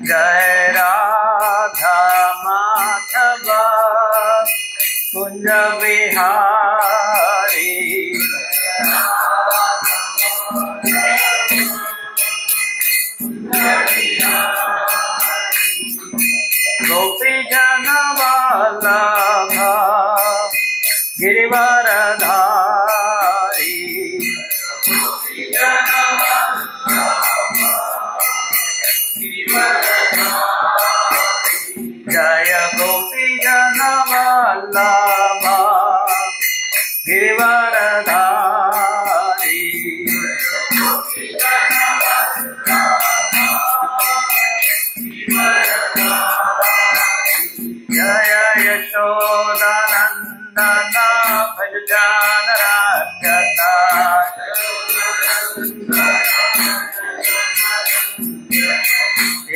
जय राधा माधव कुंज बिहारी। गोपी जन वल्लभ गिरिवरधारी। जय गोपी जन वल्लभ गिरिवरधारी। जय यशोदानंदन भज जानरंजना।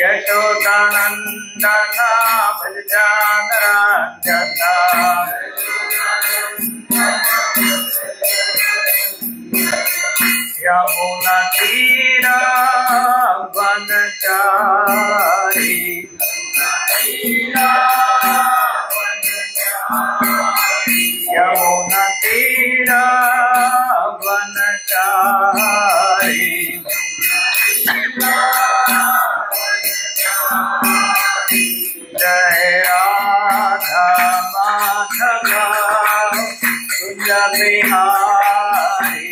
यशोदानंदन भज जानरंजना। यमुना तीरा वनचारी। यमुना तीरा वनचारी। जय राधा माधव कुंज बिहारी।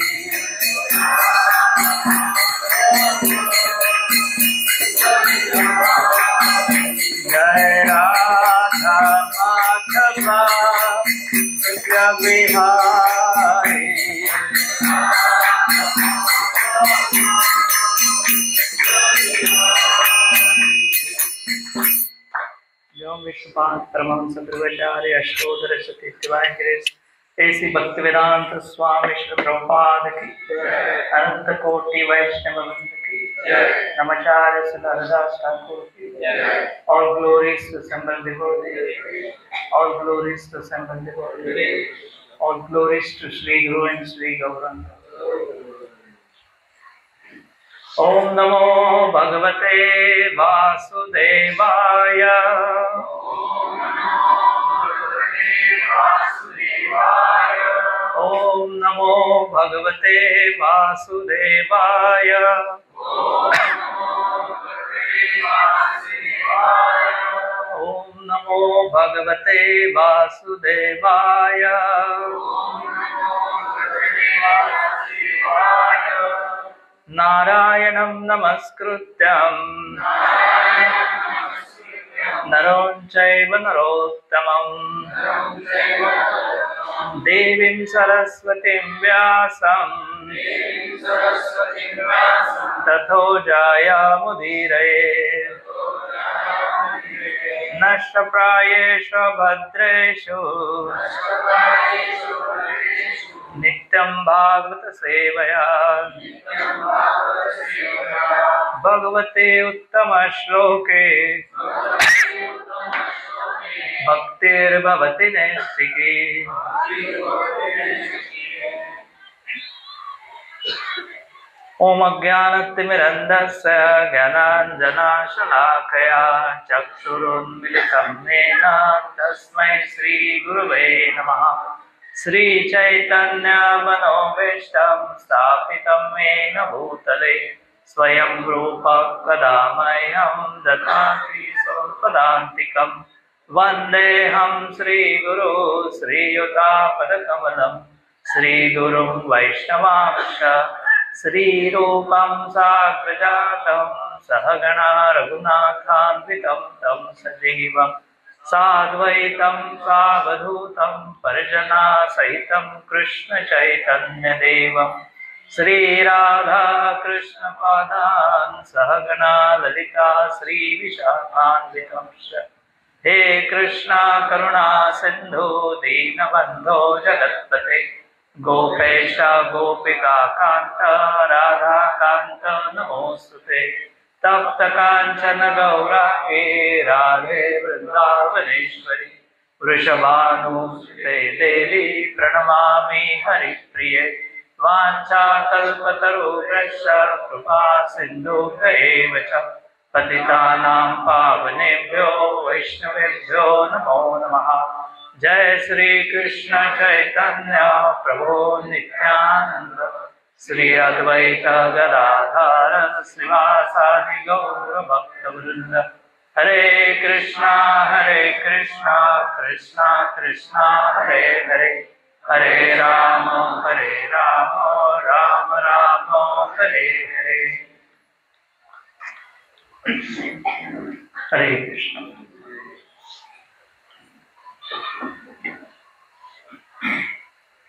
जय राधा माधव कुंज बिहारी। योम विश्वपाद परमहंस गुरुचार्य अष्टोत्तर शतीर्थिवाहिनी ऐसी भक्ति वेदांत स्वामी श्री प्रभुपाद की अनंत कोटि वैष्णव वृंद की नमस्कार हरदास ठाकुर की। All glories to assembled devotees. All glories to assembled devotees. All glories to Sri Guru and Sri Gauranga. Om Namo Bhagavate Vasudevaya. Om Namo Bhagavate Vasudevaya. Om Namo Bhagavate Vasudevaya. Narayanam Namaskrutyam Narom Chaiva Narottamam Devim Saraswatim Vyasam Tatho Jayamudiraye Nashtaprayeshu Bhadreshu Nityam Bhagavata Sevaya Bhagavate Uttama Shloke Bhaktir Bhavati Nestiki. Om Ajnanatimirandasya Jnananjana Shalakaya Chakshurunmilitam Yena Tasmai Shri Gurave Namaha. Shri Chaitanya Manovishtam Sthapitam Yena Bhutale Swayam Rupa Kadamayam Datati Svapadantikam Vandeham Shri Guru Shri Yuta Padakamalam Shri Gurum Vaishnavamsha Shri Rupam Sagrajatam Sahagana Raghunathanvitam Tam Sajivam Sadvaitam Savadhutam Parjana Sahitam Krishna Chaitanya Devam Shri Radha Krishna Padan Sahagana Lalita Shri Vishakhanvitam He Krishna Karuna Sindhu Dinabandho Jagatpate Gopesha Gopika Kanta Radha Kanta Namostute Tapta Kanchana Gauraki Radhe Vrindavaneshwari Vrishabhanu Te Devi Pranamami Hari Priye वाञ्छाकल्पतरुभ्यश्च कृपा सिन्धुभ्यैव च पतितानां पावनेभ्यो वैष्णवेभ्यो नमो नमः। जय श्री कृष्ण चैतन्य प्रभु नित्यानंद श्री अद्वैत गदाधर श्रीवासादि गौर भक्तवृंद। हरे कृष्णा कृष्णा कृष्णा हरे हरे, हरे राम राम राम हरे हरे। हरे कृष्ण।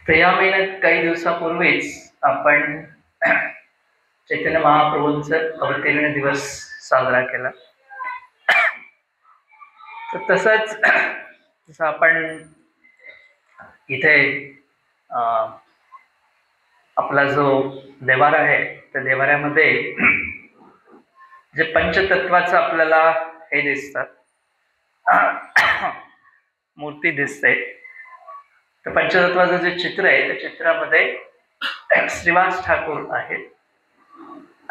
तर या महिन्यात काही दिवसापूर्वीच आपण चैतन्य महाप्रभूंचा अवतीर्ण दिवस साजरा केला। तर तसंच जसं आपण इथे आपला जो देवारा आहे त्या देवाऱ्यामध्ये जे पंचतत्वाचं आपल्याला हे दिसतात, मूर्ती दिसते। तर पंचतत्वाचं जे चित्र आहे त्या चित्रामध्ये श्रीवास ठाकूर आहेत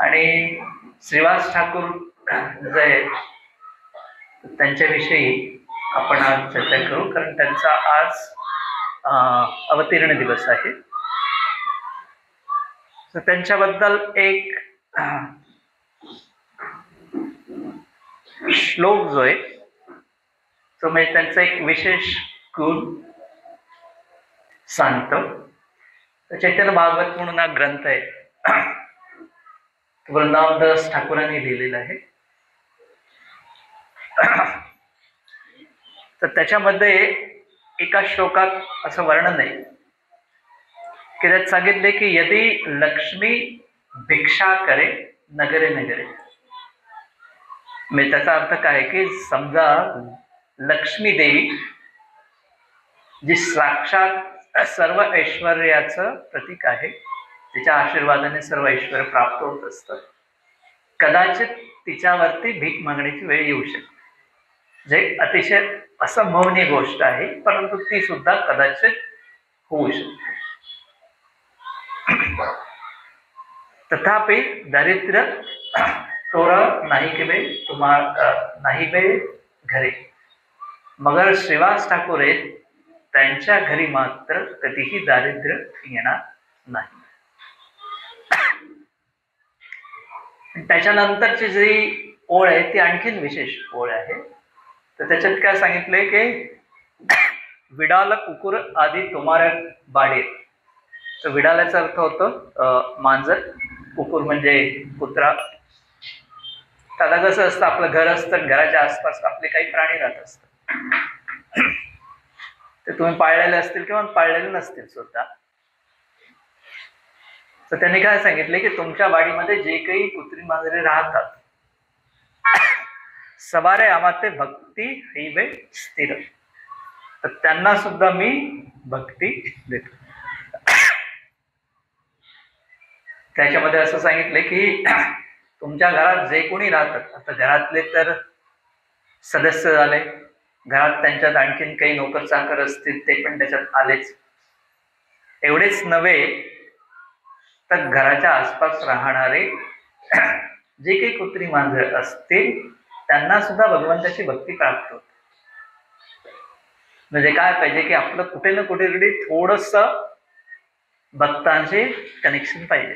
आणि श्रीवास ठाकूर जे आहेत त्यांच्याविषयी आपण आज चर्चा करू, कारण त्यांचा आज अवतीर्ण दिवस आहे। तर त्यांच्याबद्दल एक श्लोक जो आहे तो म्हणजे त्यांचा एक विशेष गुण सांगतो। चैतन्य भागवत म्हणून हा ग्रंथ आहे, वृंदावनदास ठाकूरांनी लिहिलेला आहे। तर त्याच्यामध्ये एका श्लोकात असं वर्णन आहे की त्यात सांगितले की यदि लक्ष्मी भिक्षा करे नगरे नगरे, म्हणजे त्याचा अर्थ काय की समजा लक्ष्मी देवी जी साक्षात सर्व ऐश्वर्याचं प्रतीक आहे, तिच्या आशीर्वादाने सर्व ऐश्वर्य प्राप्त होत असतं, कदाचित तिच्यावरती भीक मागण्याची वेळ येऊ शकते, जे अतिशय असंभवनीय गोष्ट आहे, परंतु ती सुद्धा कदाचित होऊ शकते। तथापि दारिद्र्य तोर नाही के बे तुम्हारा नाही बे घरी, मगर श्रीवास ठाकूर आहेत त्यांच्या घरी मात्र कधीही दारिद्र्य येणार नाही। त्याच्यानंतरची जी ओळ आहे ती आणखीन विशेष ओळ आहे। तर त्याच्यात काय सांगितलंय की विडाल कुकुर आदी तुम्हारा बाडे। तर विडाल्याचा अर्थ होतो मांजर, कुकुर म्हणजे कुत्रा। आता कसं असतं, आपलं घर असतं, घराच्या आसपास आपले काही प्राणी राहत असतात, ते तुम्ही पाळलेले असतील किंवा पाळलेले नसतील सुद्धा। तर त्यांनी काय सांगितले की तुमच्या वाडीमध्ये जे काही कुत्री मांजरे राहतात, सवारे आमाते भक्ती हैवे स्थिर, तर त्यांना सुद्धा मी भक्ती देतो। त्याच्यामध्ये असं सांगितले की तुमच्या घरात जे कोणी राहतात, आता घरातले तर सदस्य झाले, घरात त्यांच्यात आणखीन काही नोकर चाकर असतील ते पण त्याच्यात आलेच, एवढेच नव्हे तर घराच्या आसपास राहणारे जे काही कुत्री मांजर असतील त्यांना सुद्धा भगवंताची भक्ती प्राप्त होते। म्हणजे काय पाहिजे की आपलं कुठे ना कुठेतरी थोडस भक्तांचे कनेक्शन पाहिजे,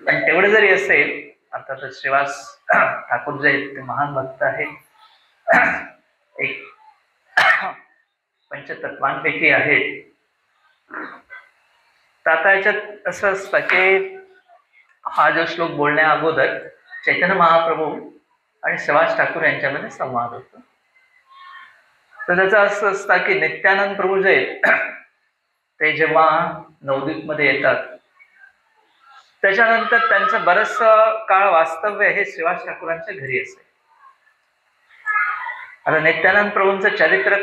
पण तेवढे जरी असेल, अर्थात श्रीवास ठाकूर जे आहेत ते महान भक्त आहेत, एक पंचतत्वांपैकी आहेत। तर आता याच्यात असं असतं की हा जो श्लोक बोलण्या अगोदर चैतन्य महाप्रभू आणि श्रीवास ठाकूर यांच्यामध्ये संवाद होतो। तर त्याचं असं असतं की नित्यानंद प्रभू जे आहेत ते जेव्हा नवद्वीपमध्ये येतात त्याच्यानंतर त्यांचं बरंच काळ वास्तव्य हे श्रीवास ठाकूरांच्या घरी असेल। आता नित्यानंद प्रभूंचं चरित्र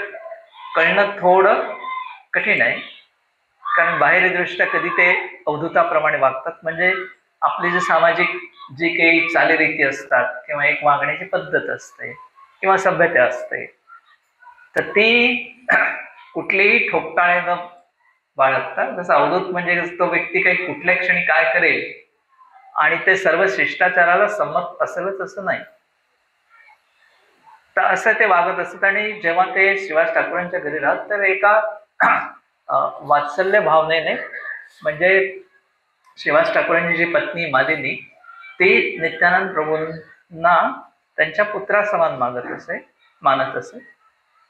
कळणं थोडं कठीण आहे, कारण बाहेरीदृष्ट्या कधी ते अवधूताप्रमाणे वागतात, म्हणजे आपली जी सामाजिक जी काही चालीरीती असतात किंवा एक वागण्याची पद्धत असते किंवा सभ्यता असते, तर ती कुठलीही ठोकताळे न बाळगतात. जसं अवधूत म्हणजे तो व्यक्ती काही कुठल्या क्षणी काय करेल आणि ते सर्व शिष्टाचाराला संमत असेलच असं नाही. तर असं ते वागत असत. आणि जेव्हा ते शिवाजी ठाकूरांच्या घरी राहत तर एका वात्सल्य भावनेने, म्हणजे शिवाजी ठाकूरांची जी पत्नी मालिनी ती नित्यानंद प्रभूंना त्यांच्या पुत्रासमान मानत असे.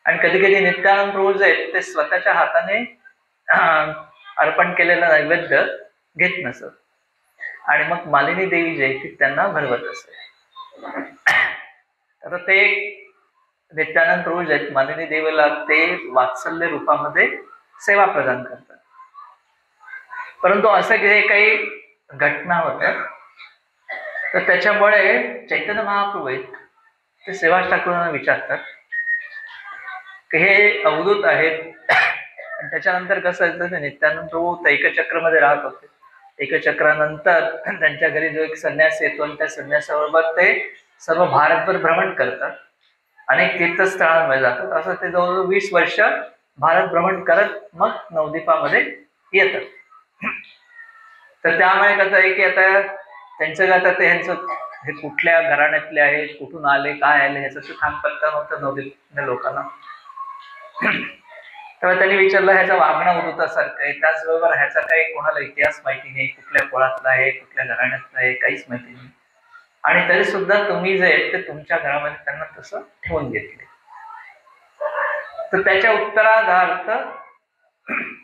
आणि कधी कधी नित्यानंद प्रभू जे आहेत ते स्वतःच्या हाताने अर्पण केलेलं नैवेद्य घेत नसत. आणि मग मालिनी देवी जी आहे ती त्यांना भरवत असे. आता ते नित्यानंद प्रभू जे आहेत मालिनी देवीला ते वात्सल्य रूपामध्ये सेवा प्रदान करतात. परंतु असं जे काही घटना होत्या तर त्याच्यामुळे चैतन्य महाप्रभू आहेत ते शिवाजी ठाकूरांना विचारतात की हे अवधूत आहेत. आणि त्याच्यानंतर कसं असतं ते नित्यानंद प्रभू एकचक्रमध्ये राहत होते. एकचक्रानंतर त्यांच्या घरी जो एक संन्यास येतो आणि त्या संन्यासाबरोबर ते सर्व भारतभर भ्रमण करतात, अनेक तीर्थस्थळांमध्ये जातात. असं ते जवळजवळ 20 वर्ष भारत भ्रमण करत मग नवदीपामध्ये येतात. तर त्यामुळे कसं आहे की आता त्यांचं आता ते ह्यांचं हे कुठल्या घराण्यातले आहेत, कुठून आले, काय आले ह्याचं ते थांब पत्ता नव्हतं नवदीपच्या लोकांना. तेव्हा त्यांनी विचारलं ह्याचा वागणं अवधूतासारखं आहे, त्याचबरोबर ह्याचा काही कोणाला इतिहास माहिती नाही, कुठल्या कुळातला आहे, कुठल्या घराण्यातला आहे, काहीच माहिती नाही. आणि तरी सुद्धा तुम्ही जे आहेत ते तुमच्या घरामध्ये त्यांना तसं ठेवून घेतले. तर त्याच्या उत्तरार्थ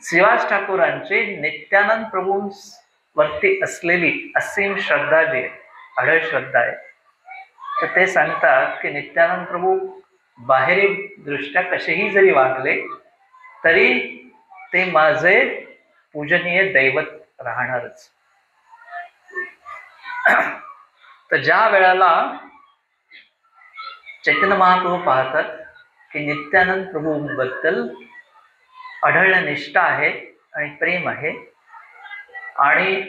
शिवाजी ठाकूरांची नित्यानंद प्रभूंवरती असलेली असीम श्रद्धा जी आहे, अढळ श्रद्धा आहे, तर ते सांगतात की नित्यानंद प्रभू बाहेरी दृष्ट्या कसेही जरी वागले तरी ते माझे पूजनीय दैवत राहणारच. तर ज्या वेळेला चैतन्य महाप्रभू पाहतात की नित्यानंद प्रभूंबद्दल अढळ निष्ठा आहे आणि प्रेम आहे, आणि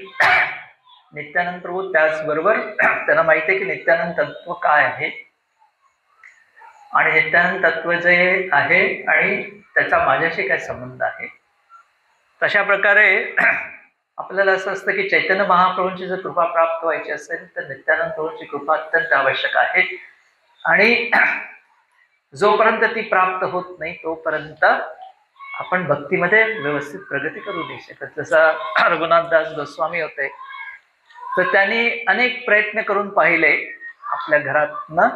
नित्यानंद प्रभू त्याचबरोबर त्यांना माहिती आहे की नित्यानंद तत्व काय आहे आणि नित्यानंद तत्व जे आहे आणि त्याचा माझ्याशी काय संबंध आहे. तशा प्रकारे आपल्याला असं असतं की चैतन्य महाप्रभूंची जर कृपा प्राप्त व्हायची असेल तर नित्यानंद प्रभूंची कृपा अत्यंत आवश्यक आहे. आणि जोपर्यंत ती प्राप्त होत नाही तोपर्यंत आपण भक्तीमध्ये व्यवस्थित प्रगती करू नाही शकत. जसा रघुनाथदास गोस्वामी होते तर त्यांनी अनेक प्रयत्न करून पाहिले आपल्या घरातनं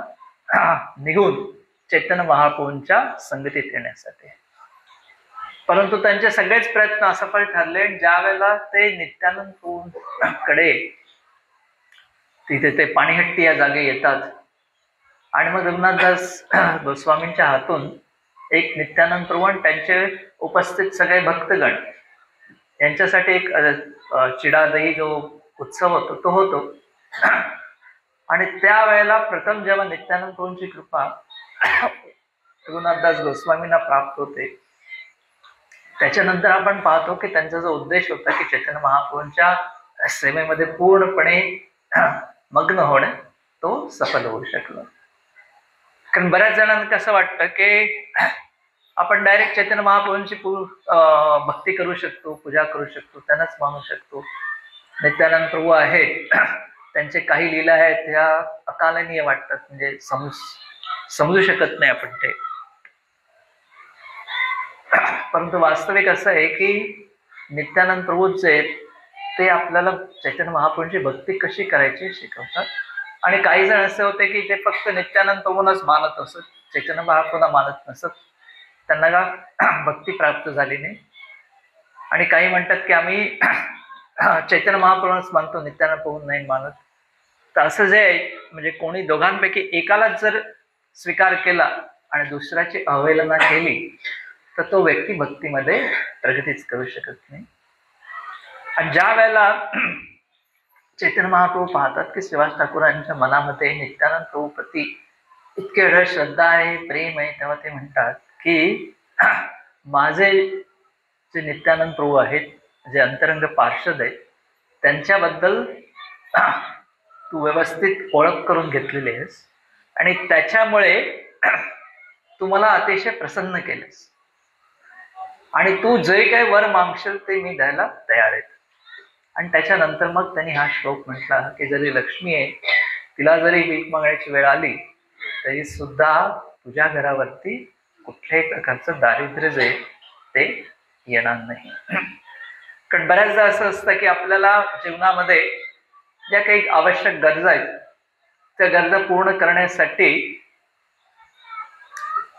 निघून चैतन्य महाप्रभूंच्या संगतीत येण्यासाठी, परंतु त्यांचे सगळेच प्रयत्न असफल ठरले. ज्या वेळेला ते नित्यानंद प्रभूंकडे तिथे ते पाणीहट्टी या जागे येतात आणि मग रघुनाथदास गोस्वामींच्या हातून एक नित्यानंद प्रभू आणि त्यांचे उपस्थित सगळे भक्तगण यांच्यासाठी एक चिडादही जो उत्सव होतो तो होतो. आणि त्यावेळेला प्रथम जेव्हा नित्यानंद प्रभूंची कृपा रघुनाथदास गोस्वामींना प्राप्त होते त्याच्यानंतर आपण पाहतो की त्यांचा जो उद्देश होता की चैतन्य महाप्रभूंच्या सेवेमध्ये पूर्णपणे मग्न होणे तो सफल होऊ शकला. कारण बऱ्याच जणांना कसं वाटतं की आपण डायरेक्ट चैतन्य महाप्रभूंची भक्ती करू शकतो, पूजा करू शकतो, त्यांनाच मानू शकतो. नित्यानंद प्रभू आहेत त्यांचे काही लीला आहेत ह्या अकालनीय वाटतात, म्हणजे समजू शकत नाही आपण ते. परंतु वास्तविक असं आहे की नित्यानंद प्रभू जे आहेत ते आपल्याला चैतन्य महाप्रभूंची भक्ती कशी करायची शिकवतात. आणि काही जण असे होते की जे फक्त नित्यानंद प्रभूंनाच मानत असत, चैतन्य महाप्रभूंना मानत नसत, त्यांना का भक्ती प्राप्त झाली नाही. आणि काही म्हणतात की आम्ही चैतन्य महाप्रभूंनाच मानतो, नित्यानंद प्रभू नाही मानत. तर असं जे आहे म्हणजे कोणी दोघांपैकी एकालाच जर स्वीकार केला आणि दुसऱ्याची अवहेलना केली तर तो व्यक्ती भक्तीमध्ये प्रगतीच करू शकत नाही. आणि ज्या वेळेला चैतन्य महाप्रभू पाहतात की शिवाजी ठाकूरांच्या मनामध्ये नित्यानंद प्रभू प्रती इतके अढळ श्रद्धा आहे, प्रेम आहे, तेव्हा ते म्हणतात की माझे जे नित्यानंद प्रभू आहेत, जे अंतरंग पार्षद आहेत, त्यांच्याबद्दल तू व्यवस्थित ओळख करून घेतलेली आहेस आणि त्याच्यामुळे तू मला अतिशय प्रसन्न केलेस. आणि तू जे काही वर मागशील ते मी द्यायला तयार आहे. आणि त्याच्यानंतर मग त्यांनी हा श्लोक म्हटला की जरी लक्ष्मी आहे, तिला जरी भीक मागण्याची वेळ आली तरी सुद्धा तुझ्या घरावरती कुठल्याही प्रकारचं दारिद्र्य जे ते येणार नाही. कारण बऱ्याचदा असं असतं की आपल्याला जीवनामध्ये ज्या काही आवश्यक गरजा आहेत त्या गरजा पूर्ण करण्यासाठी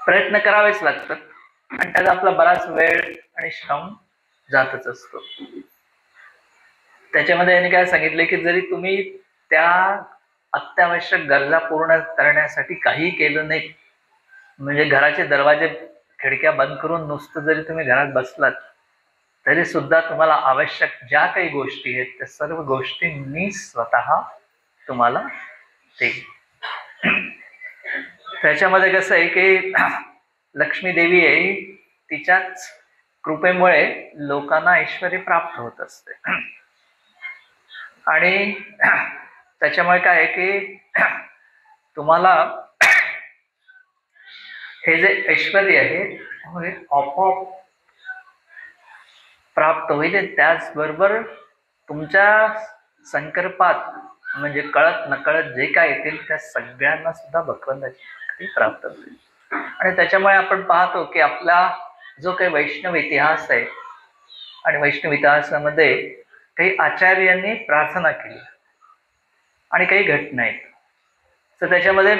प्रयत्न करावेच लागतात आणि त्याचा आपला बराच वेळ आणि श्रम जातच असतो. त्याच्यामध्ये यांनी काय सांगितले की जरी तुम्ही त्या अत्यावश्यक गरजा पूर्ण करण्यासाठी काही केलं नाही, म्हणजे घराचे दरवाजे खिडक्या बंद करून नुसतं जरी तुम्ही घरात बसलात तरी सुद्धा तुम्हाला आवश्यक ज्या काही गोष्टी आहेत त्या सर्व गोष्टी मी स्वतः तुम्हाला देईन. त्याच्यामध्ये कसं आहे की लक्ष्मी देवी आहे, तिच्याच कृपेमुळे लोकांना ऐश्वर्य प्राप्त होत असते. आणि त्याच्यामुळे काय आहे की तुम्हाला हे जे ऐश्वर्य आहे हे आपोआप प्राप्त होईल. त्याचबरोबर तुमच्या संकल्पात म्हणजे कळत नकळत जे काय येतील त्या सगळ्यांना सुद्धा भगवंताची प्राप्त होईल. आणि त्याच्यामुळे आपण पाहतो की आपला जो काही वैष्णव इतिहास आहे आणि वैष्णव इतिहासामध्ये काही आचार्यांनी प्रार्थना केली आणि काही घटना आहेत. तर त्याच्यामध्ये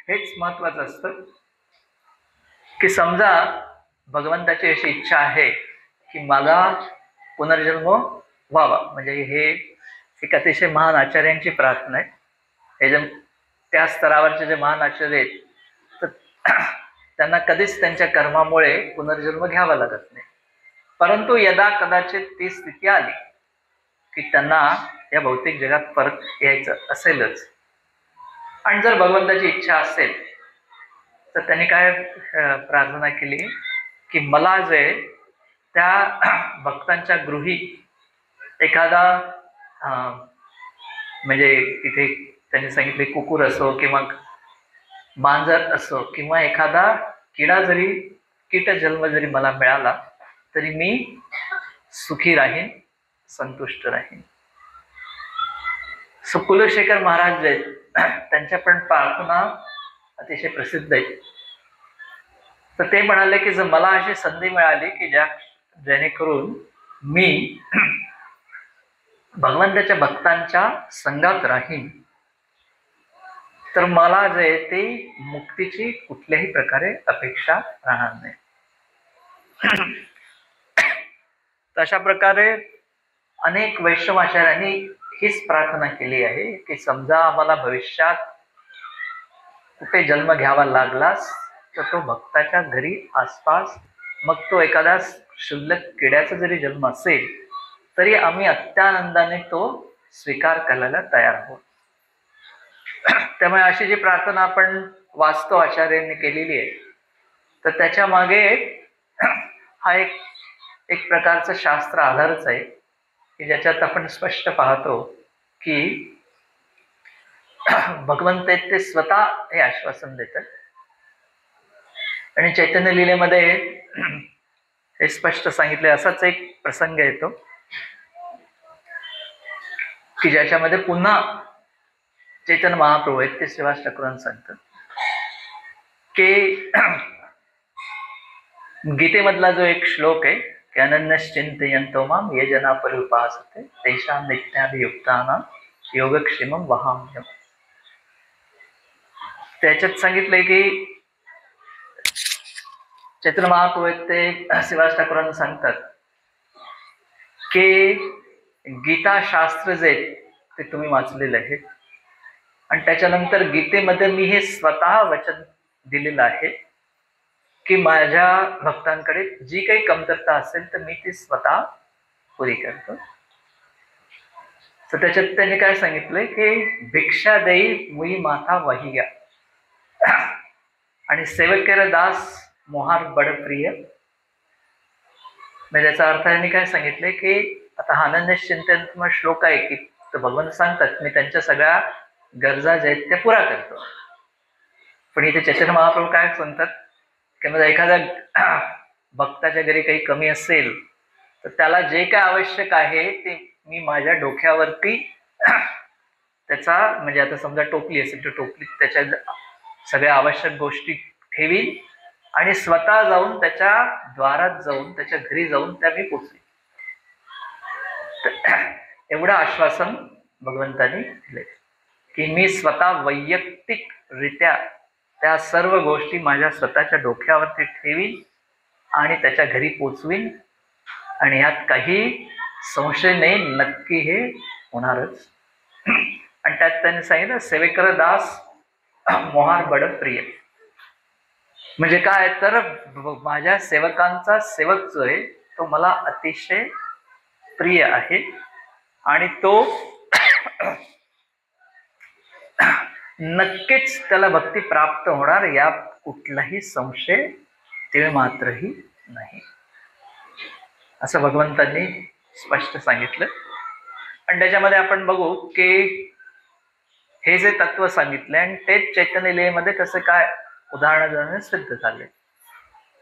हेच महत्वाचं असतं की समजा भगवंताची अशी इच्छा आहे की मला पुनर्जन्म व्हावा, म्हणजे हे एक अतिशय महान आचार्यांची प्रार्थना आहे. हे जे त्या स्तरावरचे जे महान आचार्य आहेत तर त्यांना कधीच त्यांच्या कर्मामुळे पुनर्जन्म घ्यावा लागत नाही. परंतु यदा कदाचित ती स्थिती आली की त्यांना या भौतिक जगात परत यायचं असेलच आणि जर भगवंताची इच्छा असेल तर त्यांनी काय प्रार्थना केली की मला जे त्या भक्तांच्या गृही एखादा म्हणजे इथे त्यांनी सांगितले कुकुर असो किंवा मांजर असो किंवा एखादा कीट जन्म जरी मला मिळाला तरी मी सुखी राहीन, संतुष्ट राहीन. कुलशेखर महाराज जे त्यांच्या पण प्रार्थना अतिशय प्रसिद्ध आहेत. तर ते म्हणाले की जर मला अशी संधी मिळाली की जेणेकरून मी भगवंताच्या भक्तांच्या संघात राहीन तर मला जे ते मुक्तीची कुठल्याही प्रकारे अपेक्षा राहणार नाही. तशा प्रकारे अनेक वैष्णवाचार्यांनी हीच प्रार्थना केली आहे की समजा आम्हाला भविष्यात कुठे जन्म घ्यावा लागलास तर तो भक्ताच्या घरी आसपास, मग तो एखादा क्षुल्लक किड्याचा जरी जन्म असेल तरी आम्ही अत्यानंदाने तो स्वीकार करायला तयार आहोत. त्यामुळे अशी जी प्रार्थना आपण वास्तव आचार्यांनी केलेली आहे तर त्याच्या मागे हा एक प्रकारचं शास्त्र आधारच आहे की ज्याच्यात आपण स्पष्ट पाहतो की भगवंत ते स्वतः हे आश्वासन देतात. आणि चैतन्य लीलेमध्ये हे स्पष्ट सांगितले. असाच एक प्रसंग येतो की ज्याच्यामध्ये पुन्हा चैतन्य महाप्रभू आहेत ते श्रीवास ठाकूरांना सांगतात की गीतेमधला जो एक श्लोक आहे की अनन्यश्चिंतयन्तो माम ये जना पर्युपासते तेषां नित्याभियुक्तानां योगक्षेमं वहाम्यहम्. त्याच्यात सांगितलंय की चैतन्य महाप्रभू आहेत ते श्रीवास ठाकूरांना सांगतात की गीता शास्त्र जे ते तुम्ही वाचलेलं आहे आणि त्याच्यानंतर गीतेमध्ये मी हे स्वतः वचन दिलेलं आहे की माझ्या भक्तांकडे जी काही कमतरता असेल तर मी ती स्वतः पुरी करतो. तर त्याच्यात त्यांनी काय सांगितलंय की भिक्षा देई मुई माथा वहिया आणि सेवकेर दास मोहार बडप्रिय. म्हणजे त्याचा अर्थ त्यांनी काय सांगितलंय की आता हा अनन्य चिंतन श्लोक आहे की तर भगवान सांगतात मी त्यांच्या सगळ्या गरजा ज्या आहेत त्या पुरा करतो. पण इथे चैतन्य महाप्रभू काय सांगतात किंवा एखाद्या भक्ताच्या घरी काही कमी असेल तर त्याला जे काय आवश्यक आहे ते मी माझ्या डोक्यावरती त्याचा म्हणजे आता समजा टोपली असेल तर टोपलीत त्याच्या सगळ्या आवश्यक गोष्टी ठेवीन आणि स्वतः जाऊन त्याच्या द्वारात जाऊन त्याच्या घरी जाऊन त्या मी पोचवीन. एवढं आश्वासन भगवंतांनी दिले की मी स्वतः वैयक्तिकरित्या त्या सर्व गोष्टी माझ्या स्वतःच्या डोक्यावरती ठेवीन आणि त्याच्या घरी पोचवीन आणि यात काही संशय नाही, नक्की हे होणारच. आणि त्यात त्यांनी सांगितलं सेवेकर दास मोहार बड प्रिय. म्हणजे काय तर माझ्या सेवकांचा सेवक जो आहे तो मला अतिशय प्रिय आहे आणि तो नक्कीच त्याला भक्ती प्राप्त होणार यात कुठलाही संशय ते मात्रही नाही, असं भगवंतांनी स्पष्ट सांगितलं. आणि त्याच्यामध्ये आपण बघू की हे जे तत्व सांगितले आणि तेच चैतन्य लीलेमध्ये कसं काय उदाहरणाने सिद्ध झाले.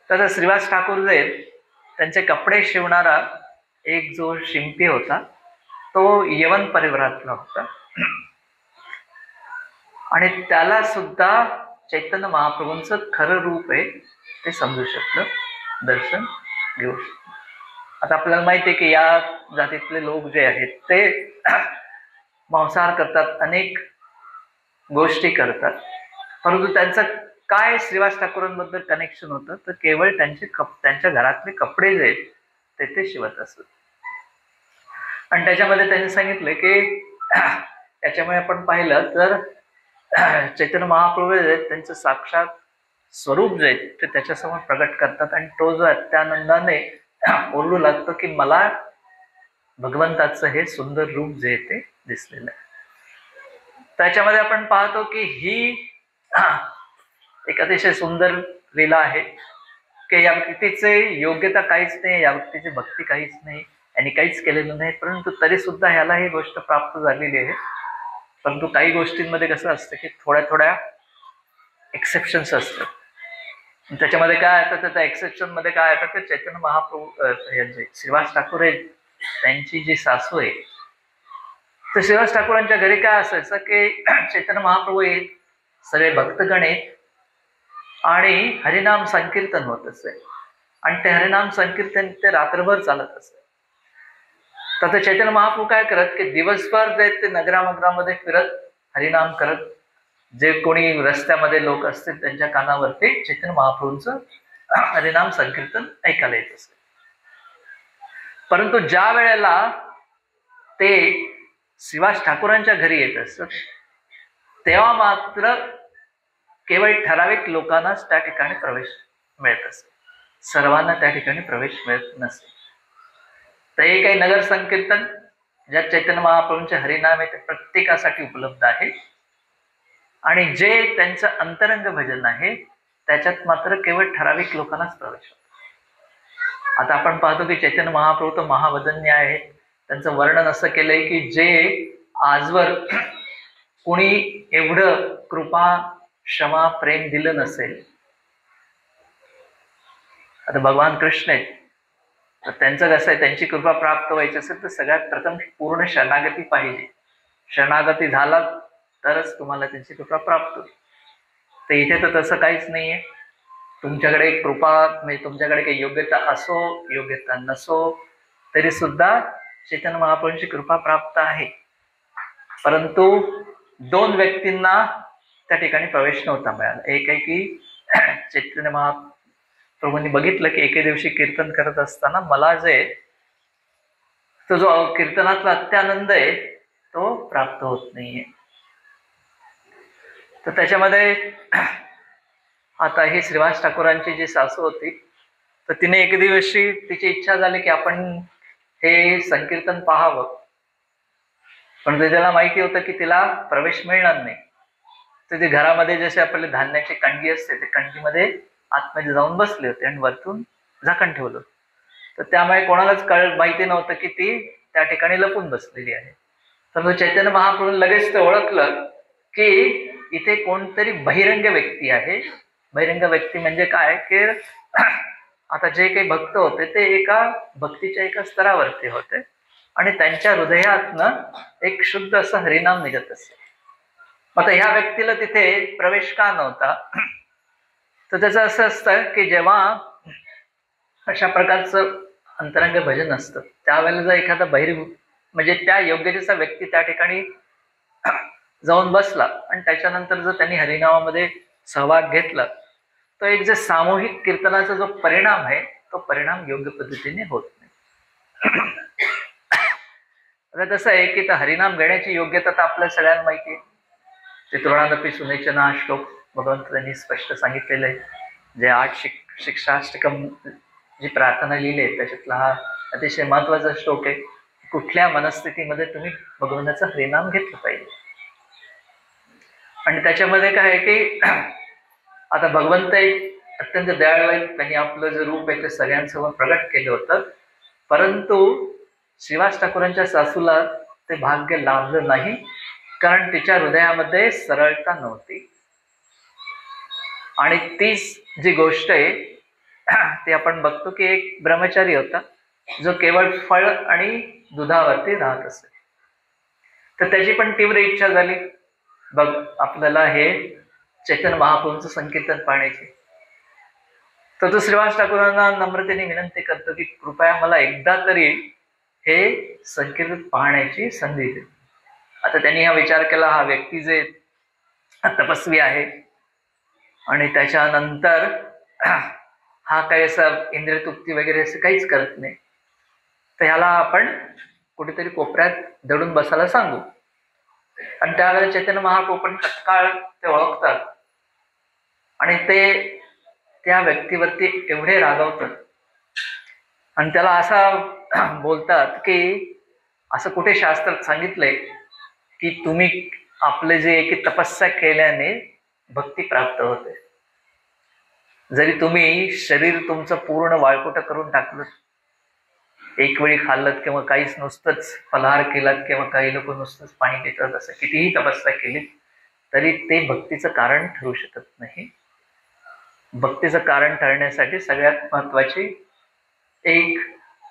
तसं श्रीवास ठाकूर जे त्यांचे कपडे शिवणारा एक जो शिंपी होता तो यवन परिवारातला होता आणि त्याला सुद्धा चैतन्य महाप्रभूंचं खरं रूप आहे ते समजू शकलं, दर्शन घेऊ शकलं. आता आपल्याला माहिती आहे की या जातीतले लोक जे आहेत ते मांसाहार करतात, अनेक गोष्टी करतात, परंतु त्यांचं काय श्रीवास ठाकूरांबद्दल कनेक्शन होतं तर केवळ त्यांच्या घरातले कपडे जे आहेत ते शिवत असत. आणि त्याच्यामध्ये त्यांनी सांगितलं की त्याच्यामुळे आपण पाहिलं तर चैतन्य महाप्रभू जे आहेत त्यांचं साक्षात स्वरूप जे आहे ते त्याच्यासमोर प्रगट करतात आणि तो जो अत्यानंदाने ओरडू लागतो की मला भगवंताचं हे सुंदर रूप जे आहे ते दिसलेलं आहे. त्याच्यामध्ये आपण पाहतो की ही एक अतिशय सुंदर लीला आहे की या व्यक्तीचे योग्यता काहीच नाही, या व्यक्तीची भक्ती काहीच नाही, यांनी काहीच केलेलं नाही, परंतु तरी सुद्धा ह्याला ही गोष्ट प्राप्त झालेली आहे. परंतु काही गोष्टींमध्ये कसं असतं की थोड्या थोड्या एक्सेप्शन्स असतात. त्याच्यामध्ये काय येतं तर त्या एक्सेप्शन मध्ये काय येतं तर चैतन्य महाप्रभू श्रीवास ठाकूर आहे त्यांची जी सासू आहे तर श्रीवास ठाकूरांच्या घरी काय असायचं की चैतन्य महाप्रभू आहेत, सगळे भक्तगण आहेत आणि हरिनाम संकीर्तन होत असे आणि ते हरिनाम संकीर्तन ते रात्रभर चालत असे. तर चैतन्य महाप्रभू काय करत की दिवसभर जे ते नगरामगरामध्ये फिरत हरिनाम करत, जे कोणी रस्त्यामध्ये लोक असतील त्यांच्या कानावरती चैतन्य महाप्रभूंचं हरिनाम संकीर्तन ऐकायला येत असे. परंतु ज्या वेळेला ते श्रीवास ठाकूरांच्या घरी येत असत तेव्हा मात्र केवळ ठराविक लोकांनाच त्या ठिकाणी प्रवेश मिळत असे, सर्वांना त्या ठिकाणी प्रवेश मिळत नसे. तर हे काही नगर संकीर्तन ज्यात चैतन्य महाप्रभूंचे हरिनाम आहे ते प्रत्येकासाठी उपलब्ध आहे आणि जे त्यांचं अंतरंग भजन आहे त्याच्यात मात्र केवळ ठराविक लोकांनाच प्रवेश होतो. आता आपण पाहतो की चैतन्य महाप्रभू तर महावदन्य आहे, त्यांचं वर्णन असं केलंय की जे आजवर कुणी एवढं कृपा क्षमा प्रेम दिलं नसेल. आता भगवान कृष्ण आहेत तर त्यांचं कसं आहे, त्यांची कृपा प्राप्त व्हायची असेल तर सगळ्यात प्रथम पूर्ण शरणागती पाहिजे, शरणागती झाला तरच तुम्हाला त्यांची कृपा प्राप्त होईल. तर इथे तर तसं काहीच नाहीये. तुमच्याकडे कृपा म्हणजे तुमच्याकडे काही योग्यता असो योग्यता नसो तरी सुद्धा चैतन्य महाप्रभूंची कृपा प्राप्त आहे. परंतु दोन व्यक्तींना त्या ठिकाणी प्रवेश नव्हता मिळाला. एक आहे की चैतन्य महाप्रभूंनी बघितलं की एके दिवशी कीर्तन करत असताना मला जे तो जो कीर्तनातला अत्यानंद आहे तो प्राप्त होत नाहीये. तर त्याच्यामध्ये आता ही श्रीवास ठाकूरांची जी सासू होती तर तिने एक दिवशी तिची इच्छा झाली की आपण हे संकीर्तन पाहावं, पण त्याला माहिती होतं की तिला प्रवेश मिळणार नाही. तर ते घरामध्ये जसे आपले धान्याची कंडी असते ते कंडीमध्ये आतमध्ये जाऊन बसले होते आणि वरतून झाकण ठेवलं. तर त्यामुळे कोणालाच माहिती नव्हतं की ती त्या ठिकाणी लपून बसलेली आहे. तर चैतन्य महाप्रभू लगेच ते ओळखलं की इथे कोणतरी बहिरंग व्यक्ती आहे बहिरंग व्यक्ती म्हणजे काय की आता जे काही भक्त होते ते एका भक्तीच्या एका स्तरावरती होते आणि त्यांच्या हृदयातनं एक शुद्ध असं हरिनाम निघत असे. आता ह्या व्यक्तीला तिथे प्रवेश का नव्हता, तर त्याचं असं असतं की जेव्हा अशा प्रकारचं अंतरंग भजन असतं त्यावेळेला जर एखादा म्हणजे त्या योग्यतेचा व्यक्ती त्या ठिकाणी जाऊन बसला आणि त्याच्यानंतर जर त्यांनी हरिनामामध्ये सहभाग घेतला तर एक जे सामूहिक कीर्तनाचा जो परिणाम आहे तो परिणाम योग्य पद्धतीने होत नाही. आता कसं आहे की हरिनाम घेण्याची योग्यता तर आपल्याला सगळ्यांना माहिती आहे. चित्रोणादपी सुनेचना श्लोक भगवंत त्यांनी स्पष्ट सांगितलेलं आहे. जे 8 शिक्षाष्टकम जी प्रार्थना लिहिली आहे त्याच्यातला हा अतिशय महत्वाचा श्लोक आहे. कुठल्या मनस्थितीमध्ये तुम्ही भगवंताचं हरिनाम घेतलं पाहिजे. आणि त्याच्यामध्ये काय आहे की आता भगवंत एक अत्यंत दयाळू आहे. त्यांनी आपलं जे रूप आहे ते सगळ्यांसमोर प्रगट केलं होतं, परंतु श्रीवास ठाकूरांच्या सासूला ते भाग्य लाभलं नाही, कारण तिच्या हृदयामध्ये सरळता नव्हती. आणि तीच जी गोष्ट आहे ती आपण बघतो की एक ब्रह्मचारी होता जो केवळ फळ आणि दुधावरती राहत असे. तर त्याची पण तीव्र इच्छा झाली बघ आपल्याला हे चैतन्य महाप्रभूंचं संकीर्तन पाहण्याची. तर तो श्रीवास ठाकूरांना नम्रतेने विनंती करतो की कृपया मला एकदा तरी हे संकीर्तन पाहण्याची संधी दे. आता त्यांनी हा विचार केला, हा व्यक्ती जे तपस्वी आहे आणि त्याच्यानंतर हा काही असं इंद्रिय तृप्ती वगैरे असं काहीच करत नाही, तर ह्याला आपण कुठेतरी कोपऱ्यात दडून बसायला सांगू. आणि त्यावेळेला चैतन्य महाप्रभू पण तत्काळ ते ओळखतात आणि ते त्या व्यक्तीवरती एवढे रागवतात आणि त्याला असा बोलतात की असं कुठे शास्त्रात सांगितलंय की तुम्ही आपले जे की तपस्या केल्याने भक्ती प्राप्त होते. जरी तुम्ही शरीर तुमचं पूर्ण वाळकोट करून टाकलं, एक वेळी खाल्लं किंवा काहीच नुसतंच फलाहार केलात किंवा काही लोक नुसतंच पाणी पितात, असं कितीही तपस्या केली तरी ते भक्तीचं कारण ठरू शकत नाही. भक्तीचं कारण ठरण्यासाठी सगळ्यात महत्वाची एक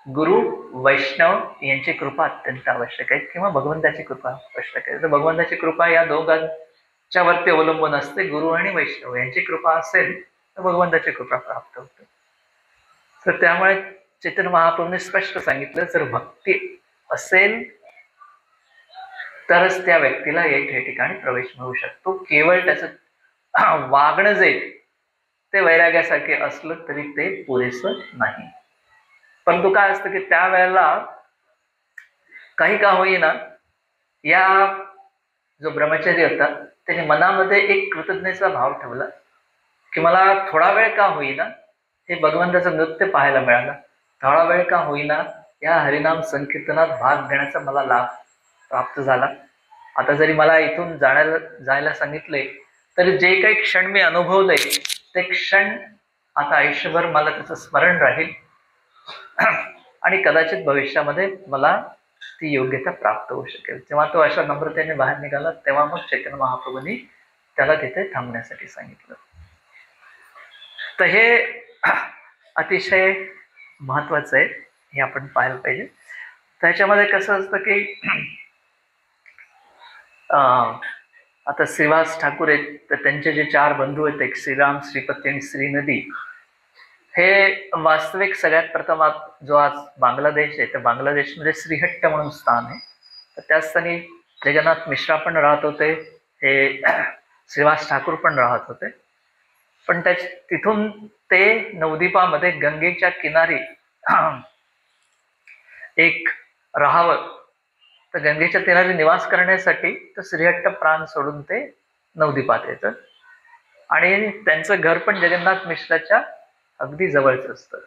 गुरु वैष्णव यांची कृपा अत्यंत आवश्यक आहे किंवा भगवंताची कृपा आवश्यक आहे. तर भगवंताची कृपा या दोघांच्या वरती अवलंबून असते. गुरु आणि वैष्णव यांची कृपा असेल तर भगवंताची कृपा प्राप्त होते. तर त्यामुळे चैतन्य महाप्रभूंनी स्पष्ट सांगितलं, जर भक्ती असेल तरच त्या व्यक्तीला या ठिकाणी प्रवेश मिळू शकतो. केवळ त्याचं वागणं जे ते वैराग्यासारखे असलं तरी ते पुरेसं नाही. परंतु काय असतं की त्यावेळेला काही का होईना या जो ब्रह्मचारी होता त्याने मनामध्ये एक कृतज्ञतेचा भाव ठेवला की मला थोडा वेळ का होईना हे भगवंताचं नृत्य पाहायला मिळालं, थोडा वेळ का होईना या हरिनाम संकीर्तनात भाग घेण्याचा मला लाभ प्राप्त झाला. आता जरी मला इथून जायला सांगितले तरी जे काही क्षण मी अनुभवले ते क्षण आता आयुष्यभर मला त्याचं स्मरण राहील आणि कदाचित भविष्यामध्ये मला ती योग्यता प्राप्त होऊ शकेल. जेव्हा तो अशा नम्रतेने बाहेर निघाला तेव्हा मग चैतन्य महाप्रभूंनी त्याला तिथे थांबण्यासाठी सांगितलं. तर हे अतिशय महत्वाचं आहे, हे आपण पाहायला पाहिजे. त्याच्यामध्ये कसं असतं की आता श्रीवास ठाकूर आहेत तर त्यांचे जे 4 बंधू आहेत, एक श्रीराम, श्रीपती आणि श्रीनदी, हे वास्तविक सगळ्यात प्रथम जो आज बांगलादेश आहे तर बांगलादेशमध्ये श्रीहट्ट म्हणून स्थान आहे. तर त्या स्थानी जगन्नाथ मिश्रा पण राहत होते, हे श्रीवास ठाकूर पण राहत होते. पण तिथून ते नवदीपामध्ये गंगेच्या किनारी एक राहावं, तर गंगेच्या किनारी निवास करण्यासाठी तर श्रीहट्ट प्राण सोडून ते नवदीपात येतं आणि त्यांचं घर पण जगन्नाथ मिश्राच्या अगदी जवळच असतं.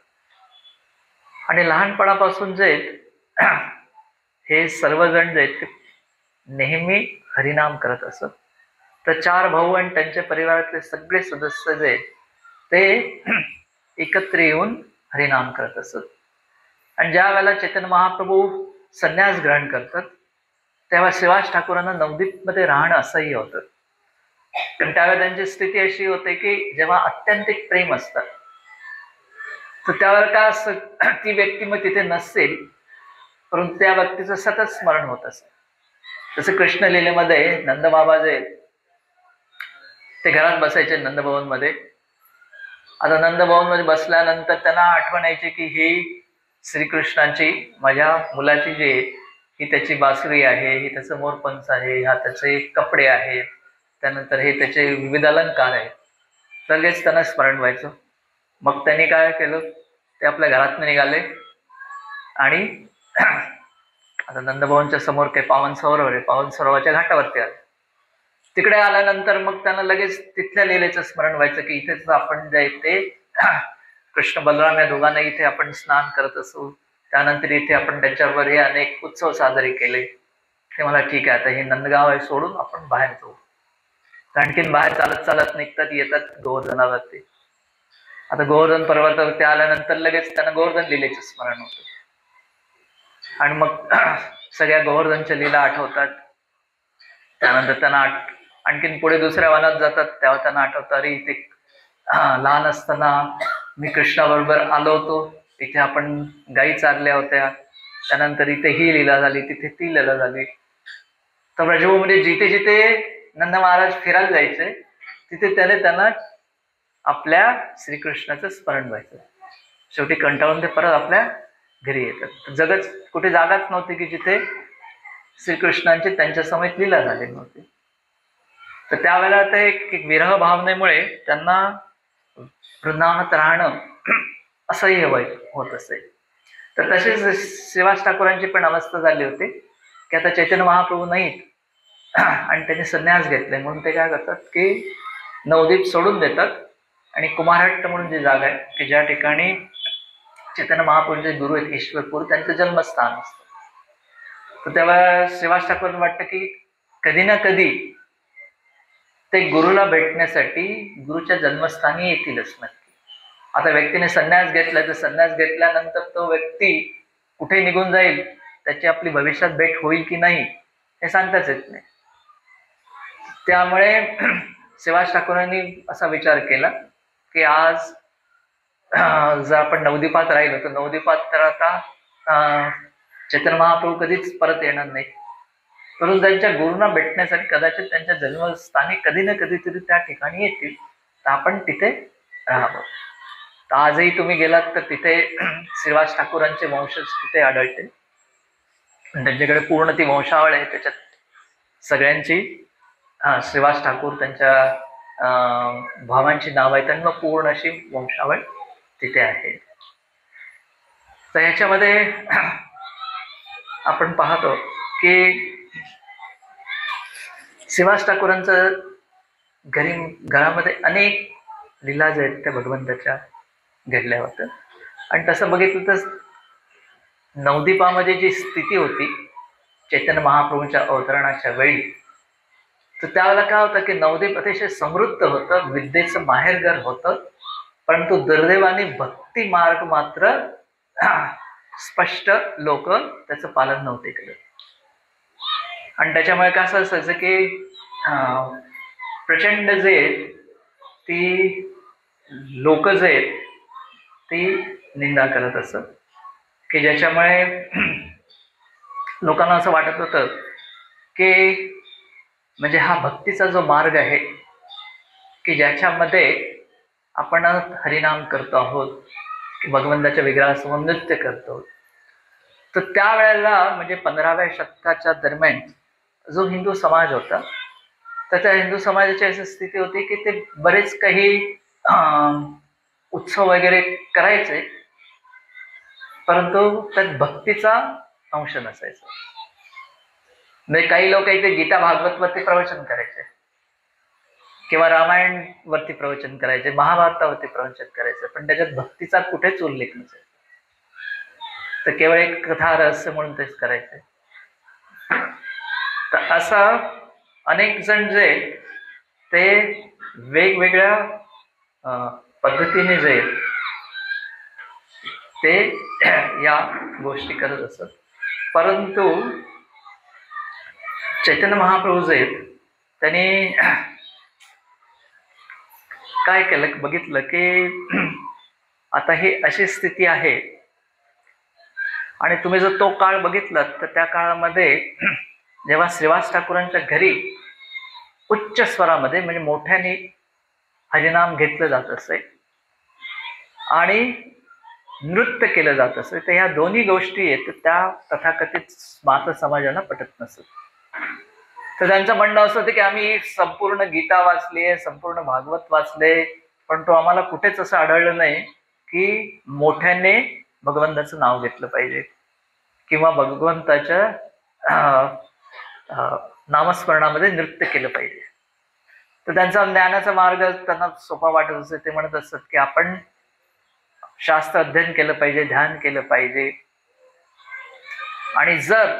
आणि लहानपणापासून जे हे सर्वजण जे आहेत ते नेहमी हरिनाम करत असत. तर 4 भाऊ आणि त्यांच्या परिवारातले सगळे सदस्य जे आहेत ते एकत्र येऊन हरिनाम करत असत. आणि ज्या वेळेला चैतन्य महाप्रभू संन्यास ग्रहण करतात तेव्हा श्रीवास ठाकूरांना नवदीपमध्ये राहणं असह्य होतं कारण त्यावेळेला त्यांची स्थिती अशी होते की जेव्हा अत्यंतिक प्रेम असतं तर त्यावेळेला काय असतं, ती व्यक्ती मग तिथे नसेल परंतु त्या व्यक्तीचं सतत स्मरण होत असत. जसं कृष्ण लीलेमध्ये नंदबाबा जे ते घरात बसायचे नंदभवन मध्ये. आता नंदभवन मध्ये बसल्यानंतर त्यांना आठवण यायची की ही श्रीकृष्णाची, माझ्या मुलाची जी ही त्याची बासरी आहे, ही त्याचं मोरपंच आहे, हा त्याचे कपडे आहेत, त्यानंतर हे त्याचे विविध अलंकार आहेत. लगेच त्यांना स्मरण व्हायचं. मग त्यांनी काय केलं, ते आपल्या घरात निघाले आणि आता नंदभवनच्या समोर काही पावन सरोवर आहे, पावन सरोवराच्या घाटावरती आले. तिकडे आल्यानंतर मग त्यांना लगेच तिथल्या लीलेचं स्मरण व्हायचं की इथेच आपण जे ते कृष्ण बलराम या दोघांना इथे आपण स्नान करत असू, त्यानंतर इथे आपण त्यांच्याबरोबर हे अनेक उत्सव साजरे केले. ते मला ठीक आहे, आता हे नंदगाव आहे सोडून आपण बाहेर जाऊ. आणखीन बाहेर चालत चालत निघतात, येतात गोवर्धनावरती. आता गोवर्धन पर्वतावरती आल्यानंतर लगेच त्यांना गोवर्धन लीलेचं स्मरण होतं आणि मग सगळ्या गोवर्धनच्या लीला आठवतात. त्यानंतर त्यांना आणखीन पुढे दुसऱ्या वनात जातात, तेव्हा त्यांना आठवतं, अरे इथे लहान असताना मी कृष्णाबरोबर आलो होतो, इथे आपण गायी चारल्या होत्या, त्यानंतर इथे ही लीला झाली, तिथे ती लीला झाली. तर ब्रजभूमीमध्ये जिथे जिथे नंद महाराज फिरायला जायचे तिथे त्यांना आपल्या श्रीकृष्णाचं स्मरण व्हायचं. शेवटी कंटाळून ते परत आपल्या घरी येतात. जगच कुठे जागाच नव्हती की जिथे श्रीकृष्णांची त्यांच्या समेत लीला झाली नव्हती. तर त्यावेळेला ते एक विरह भावनेमुळे त्यांना वृंदावनात राहणं असंही होत असेल. तर तसेच श्रीवास ठाकूरांची पण अवस्था झाली होती की आता चैतन्य महाप्रभू नाहीत आणि त्यांनी संन्यास घेतले, म्हणून ते काय करतात की नवदीप सोडून देतात आणि कुमारहट्ट म्हणून जी जागा आहे की ज्या ठिकाणी चैतन्य महाप्रभूंचे गुरु आहेत ईश्वरपूर, त्यांचं जन्मस्थान असतं. तर तेव्हा श्रीवास ठाकूर वाटतं की कधी ना कधी ते गुरुला भेटण्यासाठी गुरुच्या जन्मस्थानी येतीलच नक्की. आता व्यक्तीने संन्यास घेतला तर संन्यास घेतल्यानंतर तो व्यक्ती कुठे निघून जाईल, त्याची आपली भविष्यात भेट होईल की नाही हे सांगताच येत नाही. त्यामुळे श्रीवास ठाकूरांनी असा विचार केला की आज जर आपण नवदीपात राहिलो तर नवदीपात तर आता चैतन्य महाप्रभू कधीच परत येणार नाही, परंतु त्यांच्या गुरुंना भेटण्यासाठी कदाचित त्यांच्या जन्मस्थानी कधी ना कधीतरी त्या ठिकाणी येतील, तर आपण तिथे राहावं. तर आजही तुम्ही गेलात तर तिथे श्रीवास ठाकूरांचे वंशज तिथे आढळते. त्यांच्याकडे पूर्ण ती वंशावळ आहे, त्याच्यात सगळ्यांची श्रीवास ठाकूर त्यांच्या भावांची नाव आहेत आणि मग पूर्ण अशी वंशावळ तिथे आहे. तर ह्याच्यामध्ये आपण पाहतो की श्रीवास ठाकूरांचं घरामध्ये अनेक लीला जे आहेत त्या भगवंताच्या घडल्या होत्या. आणि तसं बघितलं तर नवदीपामध्ये जी स्थिती होती चैतन्य महाप्रभूंच्या अवतरणाच्या वेळी, तर त्यावेळेला काय होतं की नवदीप अतिशय समृद्ध होतं, विद्येचं माहेरघर होतं, परंतु दुर्दैवाने भक्ती मार्ग मात्र स्पष्ट लोक त्याचं पालन नव्हते करत. आणि त्याच्यामुळे काय असं असायचं की प्रचंड जे ती लोक जे आहेत ती निंदा करत असत, की ज्याच्यामुळे लोकांना असं वाटत होतं की म्हणजे हा भक्तीचा जो मार्ग आहे की ज्याच्यामध्ये आपण हरिनाम करतो आहोत, की भगवंताच्या विग्रहासमोर नृत्य करतो, तर त्यावेळेला म्हणजे 15व्या शतकाच्या दरम्यान जो हिंदू समाज होता तर त्या हिंदू समाजाची अशी स्थिती होती की ते बरेच काही उत्सव वगैरे करायचे, परंतु त्यात भक्तीचा अंश नसायचा. म्हणजे काही लोक इथे गीता भागवत वरती प्रवचन करायचे किंवा रामायण वरती प्रवचन करायचे, महाभारतावरती प्रवचन करायचे, पण त्याच्यात भक्तीचा कुठेच उल्लेख नसायचा. तर केवळ एक कथा रहस्य म्हणून तेच करायचे. तर असं अनेक जण जे ते वेगवेगळ्या पद्धतीने जे ते या गोष्टी करत असत. परंतु चैतन्य महाप्रभू जे त्यांनी काय केलं, बघितलं की आता ही अशी स्थिती आहे. आणि तुम्ही जर तो काळ बघितलात तर त्या काळामध्ये जेव्हा श्रीवास ठाकूरांच्या घरी उच्च स्वरामध्ये म्हणजे मोठ्याने हरिनाम घेतलं जात असे आणि नृत्य केलं जात असे, तर ह्या दोन्ही गोष्टी आहेत त्या तथाकथित स्मार्त समाजाला पटत नसत. तर त्यांचं म्हणणं असं होतं की आम्ही संपूर्ण गीता वाचली आहे, संपूर्ण भागवत वाचले, पण तो आम्हाला कुठेच असं आढळलं नाही की मोठ्याने भगवंताचं नाव घेतलं पाहिजे किंवा भगवंताच्या नामस्मरणामध्ये नृत्य केलं पाहिजे. तर त्यांचा ज्ञानाचा मार्ग त्यांना सोपा वाटत असे. ते म्हणत असत की आपण शास्त्र अध्ययन केलं पाहिजे, ध्यान केलं पाहिजे, आणि जर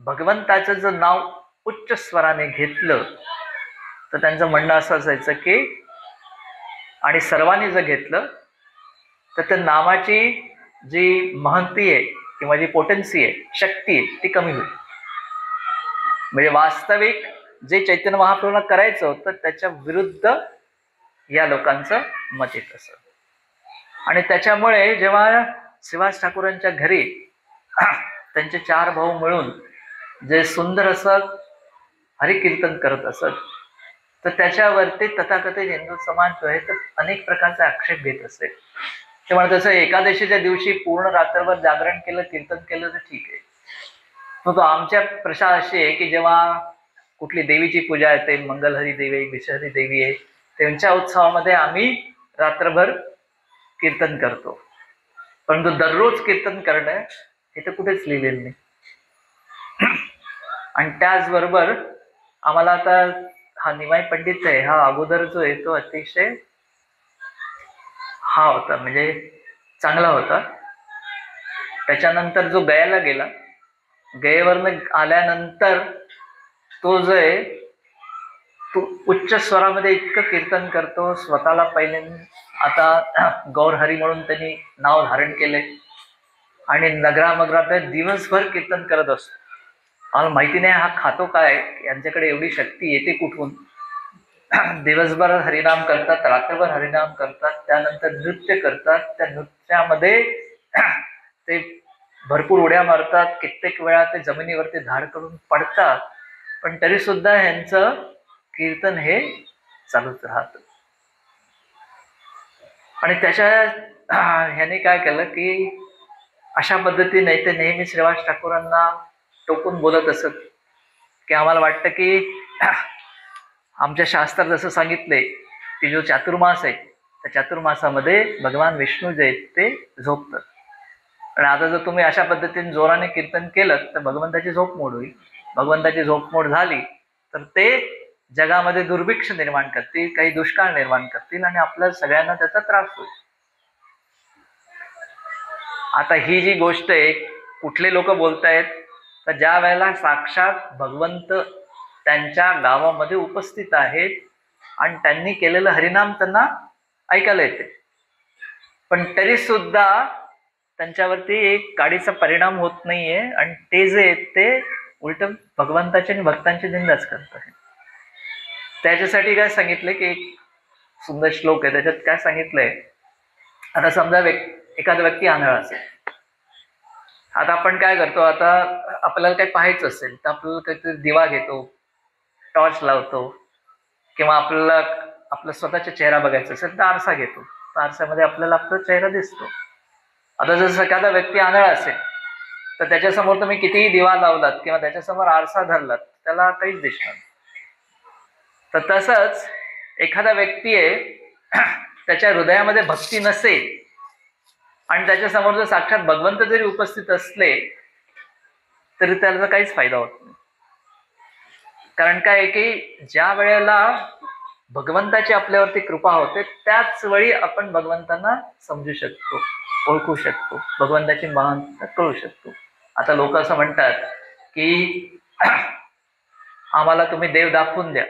भगवंताचं जर नाव उच्च स्वराने घेतलं तर त्यांचं म्हणणं असं असायचं की, आणि सर्वांनी जर घेतलं तर त्या नामाची जी महंती आहे किंवा जी पोटेन्सी आहे, शक्ती आहे, ती कमी होईल. म्हणजे वास्तविक जे चैतन्य महाप्रभूंना करायचं होतं त्याच्या विरुद्ध या लोकांचं मत येत असत. आणि त्याच्यामुळे जेव्हा श्रीवास ठाकूरांच्या घरी त्यांचे 4 भाऊ मिळून जे सुंदर असं हरिकीर्तन करत असत, तर त्याच्यावरती तथाकथित हिंदू समाज जो आहे तर अनेक प्रकारचे आक्षेप घेत असे. ते म्हणत असं, एकादशीच्या दिवशी पूर्ण रात्रभर जागरण केलं, कीर्तन केलं तर ठीक आहे, तो आमच्या प्रशा अशी आहे की जेव्हा कुठली देवीची पूजा येते, मंगलहरी देवी, विषहरी देवी आहे, त्यांच्या उत्सवामध्ये आम्ही रात्रभर कीर्तन करतो, परंतु दररोज कीर्तन करणं हे तर कुठेच लिहिलेलं नाही. आणि त्याचबरोबर आम्हाला आता हा निमाई पंडित आहे, हा अगोदर जो आहे तो अतिशय हा होता, म्हणजे चांगला होता. त्याच्यानंतर जो गयाला गेला, गयेवरनं आल्यानंतर तो जो आहे तो उच्च स्वरामध्ये इतकं कीर्तन करतो, स्वतःला पहिले आता गौरहरी म्हणून त्यांनी नाव धारण केले आणि नगरामगरात दिवसभर कीर्तन करत असतो. आम्हाला माहिती नाही हा खातो काय, यांच्याकडे एवढी शक्ती येते कुठून. दिवसभर हरिनाम करतात, रात्रभर हरिनाम करतात, त्यानंतर नृत्य करतात. त्या नृत्यामध्ये ते भरपूर उड्या मारतात, कित्येक वेळा ते जमिनीवरती धाड करून पडतात, पण तरी सुद्धा ह्यांचं कीर्तन हे चालूच राहत. आणि त्याच्या ह्याने काय केलं की अशा पद्धतीने ते नेहमी श्रीवास ठाकूरांना टोकून बोलत असत की आम्हाला वाटतं की आमच्या शास्त्रात जसं सांगितलंय की जो चातुर्मास आहे त्या चातुर्मासामध्ये भगवान विष्णू जे आहेत ते झोपतात, आणि आता जर तुम्ही अशा पद्धतीने जोराने कीर्तन केलं तर भगवंताची झोपमोड होईल. भगवंताची झोपमोड झाली तर ते जगामध्ये दुर्भिक्ष निर्माण करतील, काही दुष्काळ निर्माण करतील आणि आपल्या सगळ्यांना त्याचा त्रास होईल. आता ही जी गोष्ट आहे, कुठले लोक बोलतायत तर ज्या वेळेला साक्षात भगवंत त्यांच्या गावामध्ये उपस्थित आहेत आणि त्यांनी केलेलं हरिनाम त्यांना ऐकायला येते, पण तरी सुद्धा त्यांच्यावरती एक काडीचा परिणाम होत नाहीये आणि ते जे आहेत ते उलट भगवंताची आणि भक्तांची निंदाच करत आहेत. त्याच्यासाठी काय सांगितलंय की एक सुंदर श्लोक आहे, त्याच्यात काय सांगितलंय, आता समजा एखादा व्यक्ती आंधळा असेल. आता आपण काय करतो, आता आपल्याला काही पाहायचं असेल तर आपल्याला काहीतरी दिवा घेतो, टॉर्च लावतो, किंवा आपल्याला आपला स्वतःचा चेहरा बघायचा असेल तर आरसा घेतो, तर आरशामध्ये आपल्याला आपला चेहरा दिसतो. आता जर एखादा व्यक्ती आंधळा असेल तर त्याच्यासमोर तुम्ही कितीही दिवा लावलात किंवा त्याच्यासमोर आरसा धरलात त्याला काहीच दिसणार. तर तसंच एखादा व्यक्ती आहे त्याच्या हृदयामध्ये भक्ती नसेल आणि त्याच्यासमोर जर साक्षात भगवंत जरी उपस्थित असले तरी त्याला काहीच फायदा होत नाही. कारण काय आहे की ज्या वेळेला भगवंताची आपल्यावरती कृपा होते त्याच वेळी आपण भगवंतांना समजू शकतो, ओळखू शकतो, भगवंताची महानता कळू शकतो. आता लोक असं म्हणतात की आम्हाला तुम्ही देव दाखवून द्या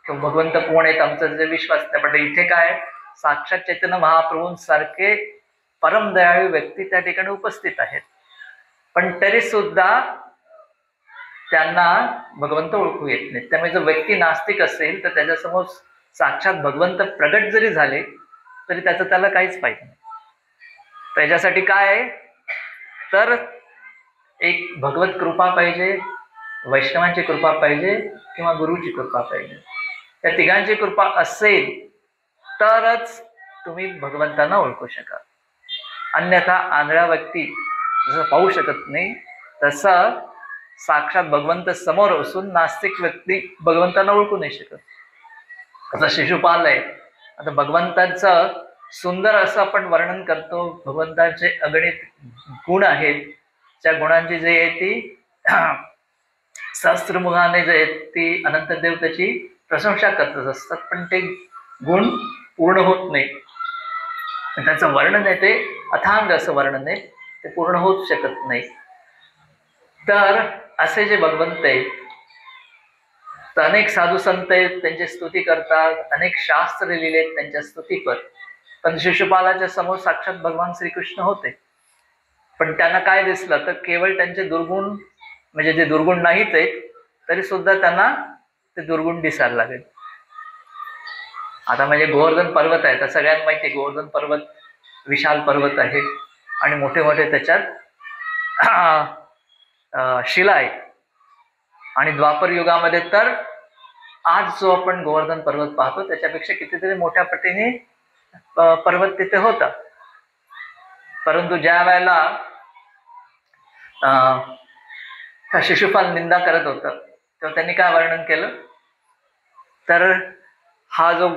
किंवा भगवंत कोण आहेत आमचा जे विश्वास नाही, पण इथे काय साक्षात चैतन्य महाप्रभूंसारखे परम दयाळू व्यक्ती त्या ठिकाणी उपस्थित आहेत, पण तरी सुद्धा त्यांना भगवंत ओळखू येत नाही. त्यामुळे जर व्यक्ती नास्तिक असेल तर त्याच्यासमोर साक्षात भगवंत प्रगट जरी झाले तरी त्याचं त्याला काहीच पाहिजे नाही. त्याच्यासाठी काय आहे तर एक भगवत कृपा पाहिजे, वैष्णवांची कृपा पाहिजे किंवा गुरुची कृपा पाहिजे. त्या तिघांची कृपा असेल तरच तुम्ही भगवंतांना ओळखू शकाल. अन्यथा आंधळा व्यक्ती जसं पाहू शकत नाही तसं साक्षात भगवंत समोर असून नास्तिक व्यक्ती भगवंतांना ओळखू नाही शकत. आता शिशुपाल आहे, आता भगवंतांचं सुंदर असं आपण वर्णन करतो, भगवंतांचे अगणित गुण आहेत, त्या गुणांची जे आहे ती सहस्त्रमुखाने जे आहेत ती अनंतदेव त्याची प्रशंसा करतच असतात, पण ते गुण पूर्ण होत नाही. त्याचं वर्णन आहे ते अथांग असं वर्णन आहे, ते पूर्ण होत शकत नाही. तर असे जे भगवंत आहेत, तर अनेक साधू संत आहेत त्यांची स्तुती करतात, अनेक शास्त्र लिहिले आहेत त्यांच्या स्तुतीपर. पण शिशुपालाच्या समोर साक्षात भगवान श्रीकृष्ण होते, पण त्यांना काय दिसलं तर केवळ त्यांचे दुर्गुण, म्हणजे जे दुर्गुण नाहीच आहेत तरी सुद्धा त्यांना ते दुर्गुण दिसायला लागेल. आता म्हणजे गोवर्धन पर्वत आहे, तर सगळ्यांना माहिती आहे गोवर्धन पर्वत विशाल पर्वत आहे आणि मोठे मोठे त्याच्यात शिला आहे. आणि द्वापर युगामध्ये तर आज जो आपण गोवर्धन पर्वत पाहतो त्याच्यापेक्षा कितीतरी मोठ्या पटीने पर्वत तिथे होता. परंतु ज्या वेळेला शिशुपाल निंदा करत होता तेव्हा त्यांनी काय वर्णन केलं तर हा जो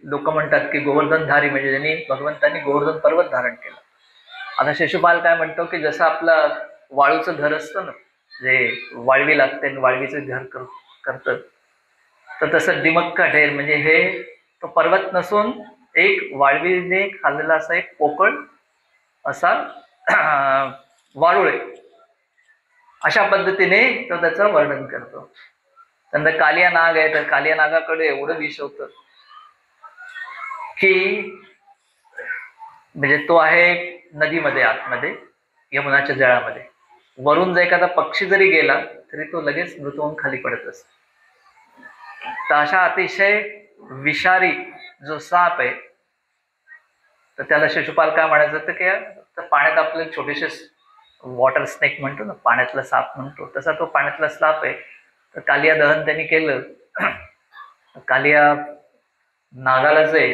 लोक म्हणतात की गोवर्धनधारी म्हणजे त्यांनी भगवंतांनी गोवर्धन पर्वत धारण केला. आता शिशुपाल काय म्हणतो की जसं आपलं वाळूचं घर असतं ना, जे वाळवी लागते वाळवीचं घर करतं, तर तसं दिमक्का ढेर म्हणजे हे तो पर्वत नसून एक वाळवीने खाल्लेला असा एक पोकळ असा वाळूळ आहे, अशा पद्धतीने तो त्याचं वर्णन करतो. नंतर कालिया नाग आहे, तर कालिया नागाकडे एवढं विष होतं की म्हणजे तो आहे नदीमध्ये आतमध्ये यमुनाच्या जळामध्ये, वरून जर एखादा पक्षी जरी गेला तरी तो लगेच मृत होऊन खाली पडत असतो. तर अशा अतिशय विषारी जो साप आहे, तर त्याला शिशुपाल काय म्हणायचं होतं की तर पाण्यात आपले छोटेसे वॉटर स्नेक म्हणतो ना, पाण्यातला साप म्हणतो, तसा तो पाण्यातला साप आहे. तर कालिया दहन त्यांनी केलं. कालिया नागाला जे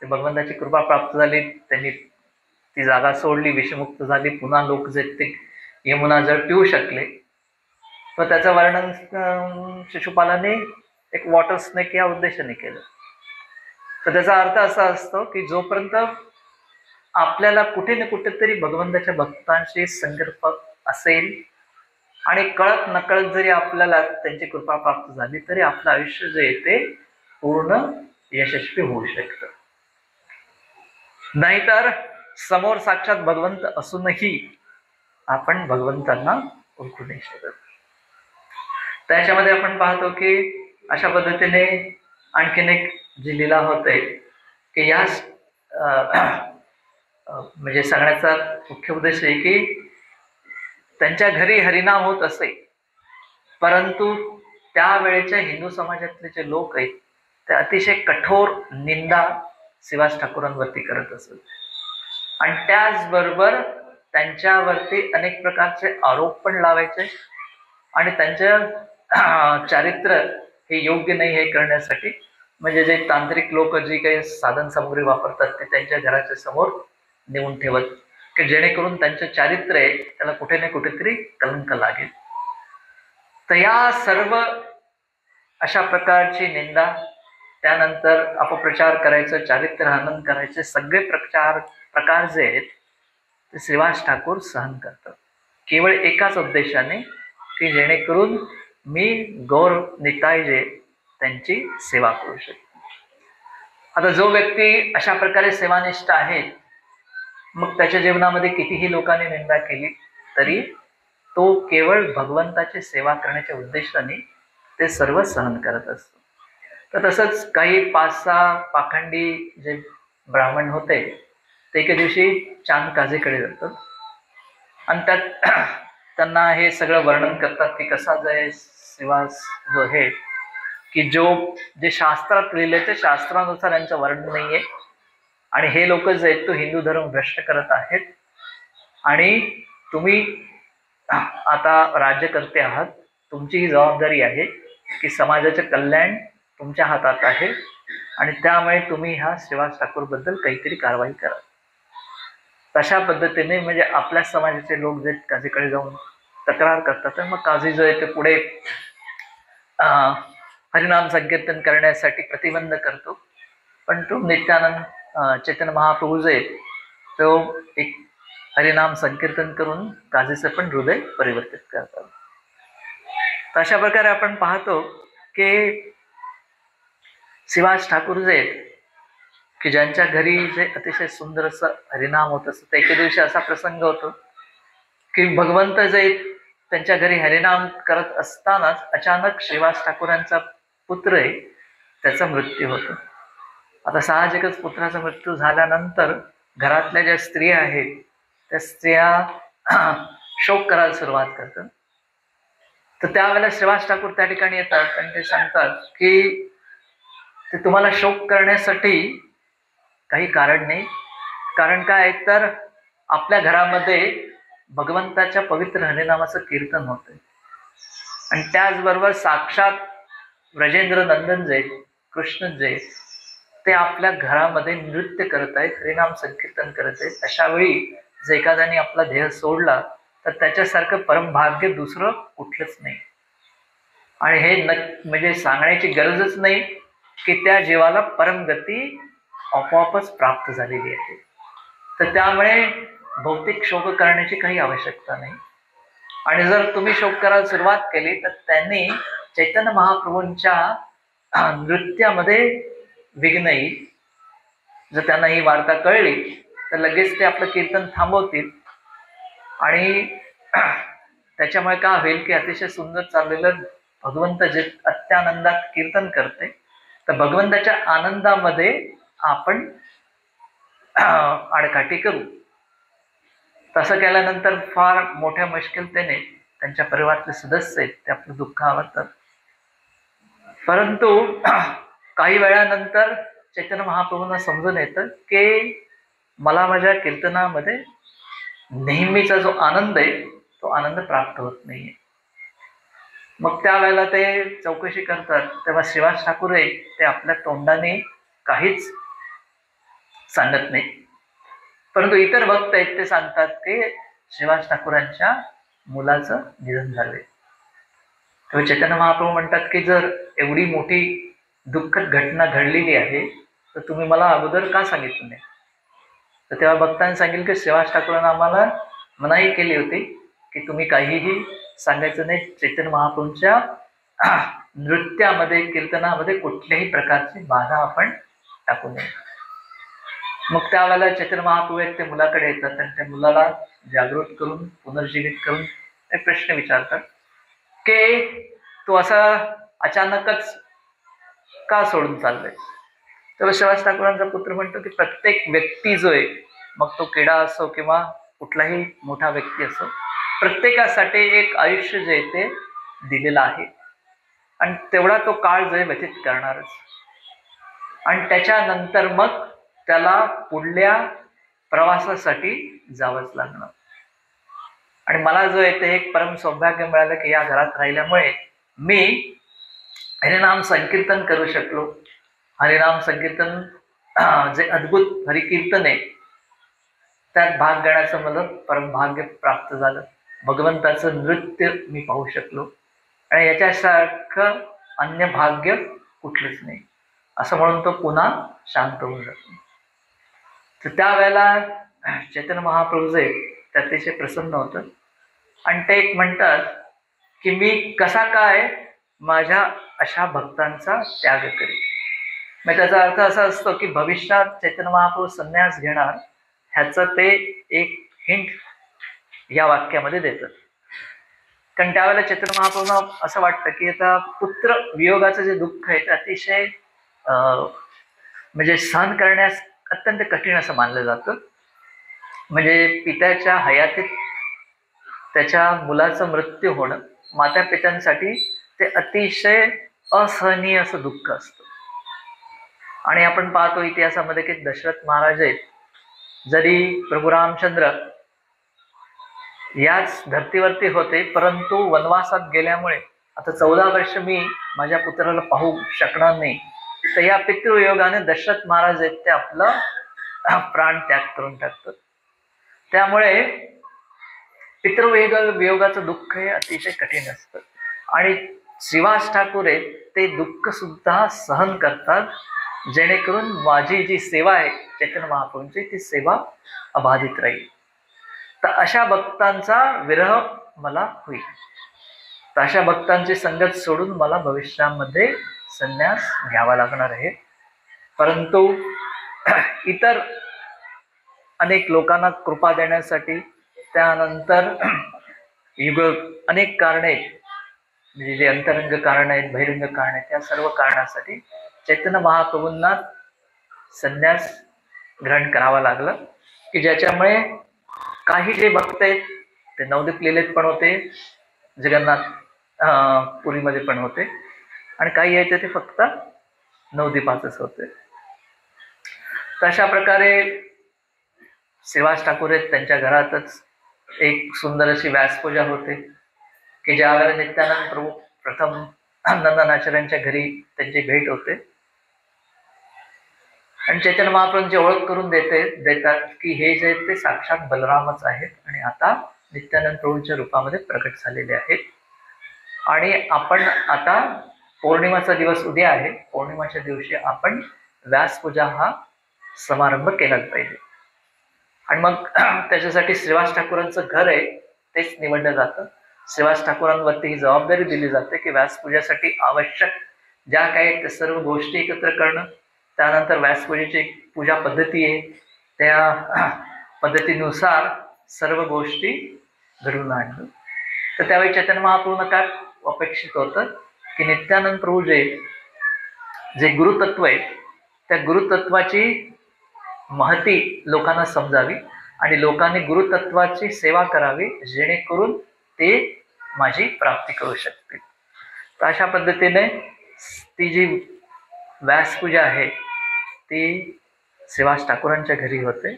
ते भगवंताची कृपा प्राप्त झाली, त्यांनी ती जागा सोडली, विषमुक्त झाली, पुन्हा लोक जे ते यमुना जळ पिऊ शकले. तर त्याचं वर्णन शिशुपालाने एक वॉटर स्नेक या उद्देशाने केलं. तर त्याचा अर्थ असा असतो की जोपर्यंत आपल्याला कुठे ना कुठेतरी भगवंताच्या भक्तांशी संकल्प असेल आणि कळत नकळत जरी आपल्याला त्यांची कृपा प्राप्त झाली तरी आपलं आयुष्य जे येते पूर्ण यशस्वी होऊ शकतं. नाहीतर समोर साक्षात भगवंत असूनही आपण भगवंतांना ओळखू नाही शकत. त्याच्यामध्ये आपण पाहतो की अशा पद्धतीने आणखीन एक जी लीला होते की या म्हणजे सांगण्याचा मुख्य उद्देश आहे की त्यांच्या घरी हरिनाम होत असे, परंतु त्यावेळेच्या हिंदू समाजातले जे लोक आहेत ते अतिशय कठोर निंदा श्रीवास ठाकूरांवरती करत असत आणि त्याचबरोबर त्यांच्यावरती अनेक प्रकारचे आरोप पण लावायचे आणि त्यांचं चारित्र्य हे योग्य नाही हे करण्यासाठी म्हणजे जे तांत्रिक लोक जी काही साधन सामुग्री वापरतात ते त्यांच्या घराच्या समोर नेऊन ठेवत की जेणेकरून त्यांचं चारित्र्य आहे त्याला कुठे ना कुठेतरी कलंक लागेल. तर या सर्व अशा प्रकारची निंदा, त्यानंतर अपप्रचार करायचं, चारित्र्य हनन करायचे, सगळे प्रकार जे आहेत ते श्रीवास ठाकूर सहन करतात केवळ एकाच उद्देशाने की जेणेकरून मी गौर निताय जे त्यांची सेवा करू शकतो. आता जो व्यक्ती अशा प्रकारे सेवानिष्ठ आहे मग त्याच्या जीवनामध्ये कितीही लोकांनी निंदा केली तरी तो केवळ भगवंताची सेवा करण्याच्या उद्देशाने ते सर्व सहन करत असतो. तर तसंच काही 5-6 पाखंडी जे ब्राह्मण होते ते एके दिवशी चांद काझेकडे जातात आणि त्यांना हे सगळं वर्णन करतात की कसा जो श्रीवास जो आहे की जे शास्त्रात लिहिले ते शास्त्रानुसार यांचं वर्णन नाहीये, आणि हे लोक जे आहेत तो हिंदू धर्म भ्रष्ट करत आहेत, आणि तुम्ही आता राज्यकर्ते आहात, तुमची ही जबाबदारी आहे की समाजाचे कल्याण तुमच्या हातात आहे, आणि त्यामुळे तुम्ही ह्या श्रीवास ठाकूर बद्दल काहीतरी कारवाई करा. तशा पद्धतीने म्हणजे आपल्या समाजाचे लोक जे काझीकडे जाऊन तक्रार करतात, तर मग काझी जो आहे ते पुढे हरिनाम संकीर्तन करण्यासाठी प्रतिबंध करतो. पण तो नित्यानंद चैतन्य महाप्रभू जे तो एक हरिनाम संकीर्तन करून काझीचं पण हृदय परिवर्तित करतात. तर अशा प्रकारे आपण पाहतो की श्रीवास ठाकूर जे की ज्यांच्या घरी जे अतिशय सुंदर असं हरिनाम होत असतं, एके दिवशी असा प्रसंग होतो की भगवंत जे त्यांच्या घरी हरिनाम करत असतानाच अचानक श्रीवास ठाकूरांचा पुत्र आहे त्याचा मृत्यू होतो. आता साहजिकच पुत्राचा मृत्यू झाल्यानंतर घरातल्या ज्या स्त्रिया आहेत त्या स्त्रिया शोक करायला सुरुवात करतात. तर त्यावेळेला श्रीवास ठाकूर त्या ठिकाणी येतात आणि ते सांगतात की ते तुम्हाला शोक करण्यासाठी काही कारण नाही. कारण काय, तर आपल्या घरामध्ये भगवंताच्या पवित्र हरिनामाचं कीर्तन होतंय, आणि त्याचबरोबर साक्षात व्रजेंद्र नंदन जे कृष्ण जे ते आपल्या घरामध्ये नृत्य करत आहेत, हरिनाम संकीर्तन करत आहेत. अशा वेळी जर एखाद्याने आपला देह सोडला तर त्याच्यासारखं परमभाग्य दुसरं कुठलंच नाही. आणि हे म्हणजे सांगण्याची गरजच नाही की त्या जीवाला परमगती आपोआपच प्राप्त झालेली आहे. तर त्यामुळे भौतिक शोक करण्याची काही आवश्यकता नाही. आणि जर तुम्ही शोक करायला सुरुवात केली तर त्यांनी चैतन्य महाप्रभूंच्या नृत्यामध्ये विघ्न येईल. जर त्यांना ही वार्ता कळली तर लगेच ते आपलं कीर्तन थांबवतील, आणि त्याच्यामुळे काय होईल की अतिशय सुंदर चाललेलं भगवंत जे अत्यानंदात कीर्तन करते, तर भगवंताच्या आनंदामध्ये आपण आडकाठी करू. तसं केल्यानंतर फार मोठ्या मुश्किलतेने त्यांच्या परिवारातले सदस्य आहेत ते आपलं दुःख आवरतात. परंतु काही वेळानंतर चैतन्य महाप्रभूंना समजून येतं की मला माझ्या कीर्तनामध्ये नेहमीचा जो आनंद आहे तो आनंद प्राप्त होत नाहीये. मग त्यावेळेला ते चौकशी करतात, तेव्हा श्रीवास ठाकूर आहे ते आपल्या तोंडाने काहीच सांगत नाही, परंतु इतर भक्त आहेत ते सांगतात की श्रीवास ठाकूरांच्या मुलाचं निधन झालंय. तेव्हा चैतन्य महाप्रभू म्हणतात की जर एवढी मोठी दुःखद घटना घडलेली आहे तर तुम्ही मला अगोदर का सांगितलं नाही. तर तेव्हा भक्तांनी सांगितलं की श्रीवास ठाकूरांना आम्हाला मनाई केली होती की तुम्ही काहीही सांगायचं नाही, चैतन्य महाप्रभूंच्या नृत्यामध्ये कीर्तनामध्ये कुठल्याही प्रकारची बाधा आपण टाकू नये. मग त्यावेळेला चैतन्य महाप्रभू एक ते मुलाकडे येतात आणि त्या मुलाला जागृत करून पुनर्जीवित करून एक प्रश्न विचारतात की तू असा अचानकच का सोडून चाललाय. तेव्हा श्रीवास ठाकूरांचा पुत्र म्हणतो की प्रत्येक व्यक्ती जो आहे, मग तो किडा असो किंवा कुठलाही मोठा व्यक्ती असो, प्रत्येकासाठी एक आयुष्य जे आहे ते दिलेलं आहे, आणि तेवढा तो काळ जो आहे व्यतीत करणारच, आणि त्याच्यानंतर मग त्याला पुढल्या प्रवासासाठी जावंच लागणार. आणि मला जो आहे ते एक परम सौभाग्य मिळालं की या घरात राहिल्यामुळे मी हरिनाम संकीर्तन करू शकलो. हरिनाम संकीर्तन जे अद्भुत हरिकीर्तन आहे त्यात भाग घेण्याचं मला परमभाग्य प्राप्त झालं. भगवंताचं नृत्य मी पाहू शकलो, आणि याच्यासारखं अन्य भाग्य कुठलंच नाही, असं म्हणून तो पुन्हा शांत होऊन जातो. तर त्यावेळेला चैतन्य महाप्रभू जे ते अतिशय प्रसन्न होतं, आणि ते एक म्हणतात की मी कसा काय माझ्या अशा भक्तांचा त्याग करेन. मग त्याचा अर्थ असा असतो की भविष्यात चैतन्य महाप्रभू संन्यास घेणार ह्याचं ते एक हिंट या वाक्यामध्ये देतात. कारण त्यावेळेला चैतन्य महाप्रभूंना असं वाटतं की आता पुत्र वियोगाचं जे दुःख आहे ते अतिशय म्हणजे सहन करण्यास अत्यंत कठीण असं मानलं जातं. म्हणजे पित्याच्या हयातीत त्याच्या मुलाचं मृत्यू होणं माता पित्यांसाठी ते अतिशय असहनीय असं दुःख असतं. आणि आपण पाहतो इतिहासामध्ये की दशरथ महाराज आहेत, जरी प्रभू रामचंद्र याच धर्तीवरती होते, परंतु वनवासात गेल्यामुळे आता 14 वर्ष मी माझ्या पुत्राला पाहू शकणार नाही, तर या पितृयोगाने दशरथ महाराज आहेत ते आपलं प्राण त्याग करून टाकतात. त्यामुळे पितृवियोगाचं दुःख हे अतिशय कठीण असतं. आणि श्रीवास ठाकूर आहेत ते दुःख सुद्धा सहन करतात, जेणेकरून माझी जी सेवा आहे चैतन्य महाप्रभूंची ती सेवा अबाधित राहील. तर अशा भक्तांचा विरह मला होईल, तर अशा भक्तांची संगत सोडून मला भविष्यामध्ये संन्यास घ्यावा लागणार आहे. परंतु इतर अनेक लोकांना कृपा देण्यासाठी, त्यानंतर युग अनेक कारणे म्हणजे जे अंतरंग कारण आहेत, बहिरंग कारण आहेत, त्या सर्व कारणासाठी चैतन्य महाप्रभूंना संन्यास ग्रहण करावा लागलं, की ज्याच्यामुळे काही जे भक्त आहेत ते नवदीप लीलेत पण होते, जगन्नाथ पुरीमध्ये पण होते, आणि काही आहेत ते फक्त नवदीपाचच होते. तर अशा प्रकारे श्रीवास ठाकूर आहेत त्यांच्या घरातच एक सुंदर अशी व्यासपूजा होते, की ज्यावेळेला नित्यानंद प्रभू प्रथम नंदनाचार्यांच्या घरी त्यांची भेट होते आणि चैतन्य महाप्रभूंची ओळख करून देतात की हे जे ते साक्षात बलरामच आहेत आणि आता नित्यानंद प्रभूंच्या रूपामध्ये प्रकट झालेले आहेत. आणि आपण आता पौर्णिमाचा दिवस उद्या आहे, पौर्णिमाच्या दिवशी आपण व्यासपूजा हा समारंभ केलाच पाहिजे. आणि मग त्याच्यासाठी श्रीवास ठाकूरांचं घर आहे तेच निवडलं जातं. श्रीवास ठाकूरांवरती ही जबाबदारी दिली जाते की व्यासपूजेसाठी आवश्यक ज्या काही त्या सर्व गोष्टी एकत्र करणं, त्यानंतर व्यासपूजेची पूजा पद्धती आहे त्या पद्धतीनुसार सर्व गोष्टी घडवून आणणं. तर त्यावेळी चैतन्य महाप्रभूंना काय अपेक्षित होतं की नित्यानंद प्रभू जे गुरुतत्व आहे त्या गुरुतत्वाची महती लोकांना समजावी आणि लोकांनी गुरुतत्वाची सेवा करावी, जेणेकरून ते माझी प्राप्ती करू शकतील. तर अशा पद्धतीने ती जी व्यासपूजा आहे ती श्रीवास ठाकूरांच्या घरी होते.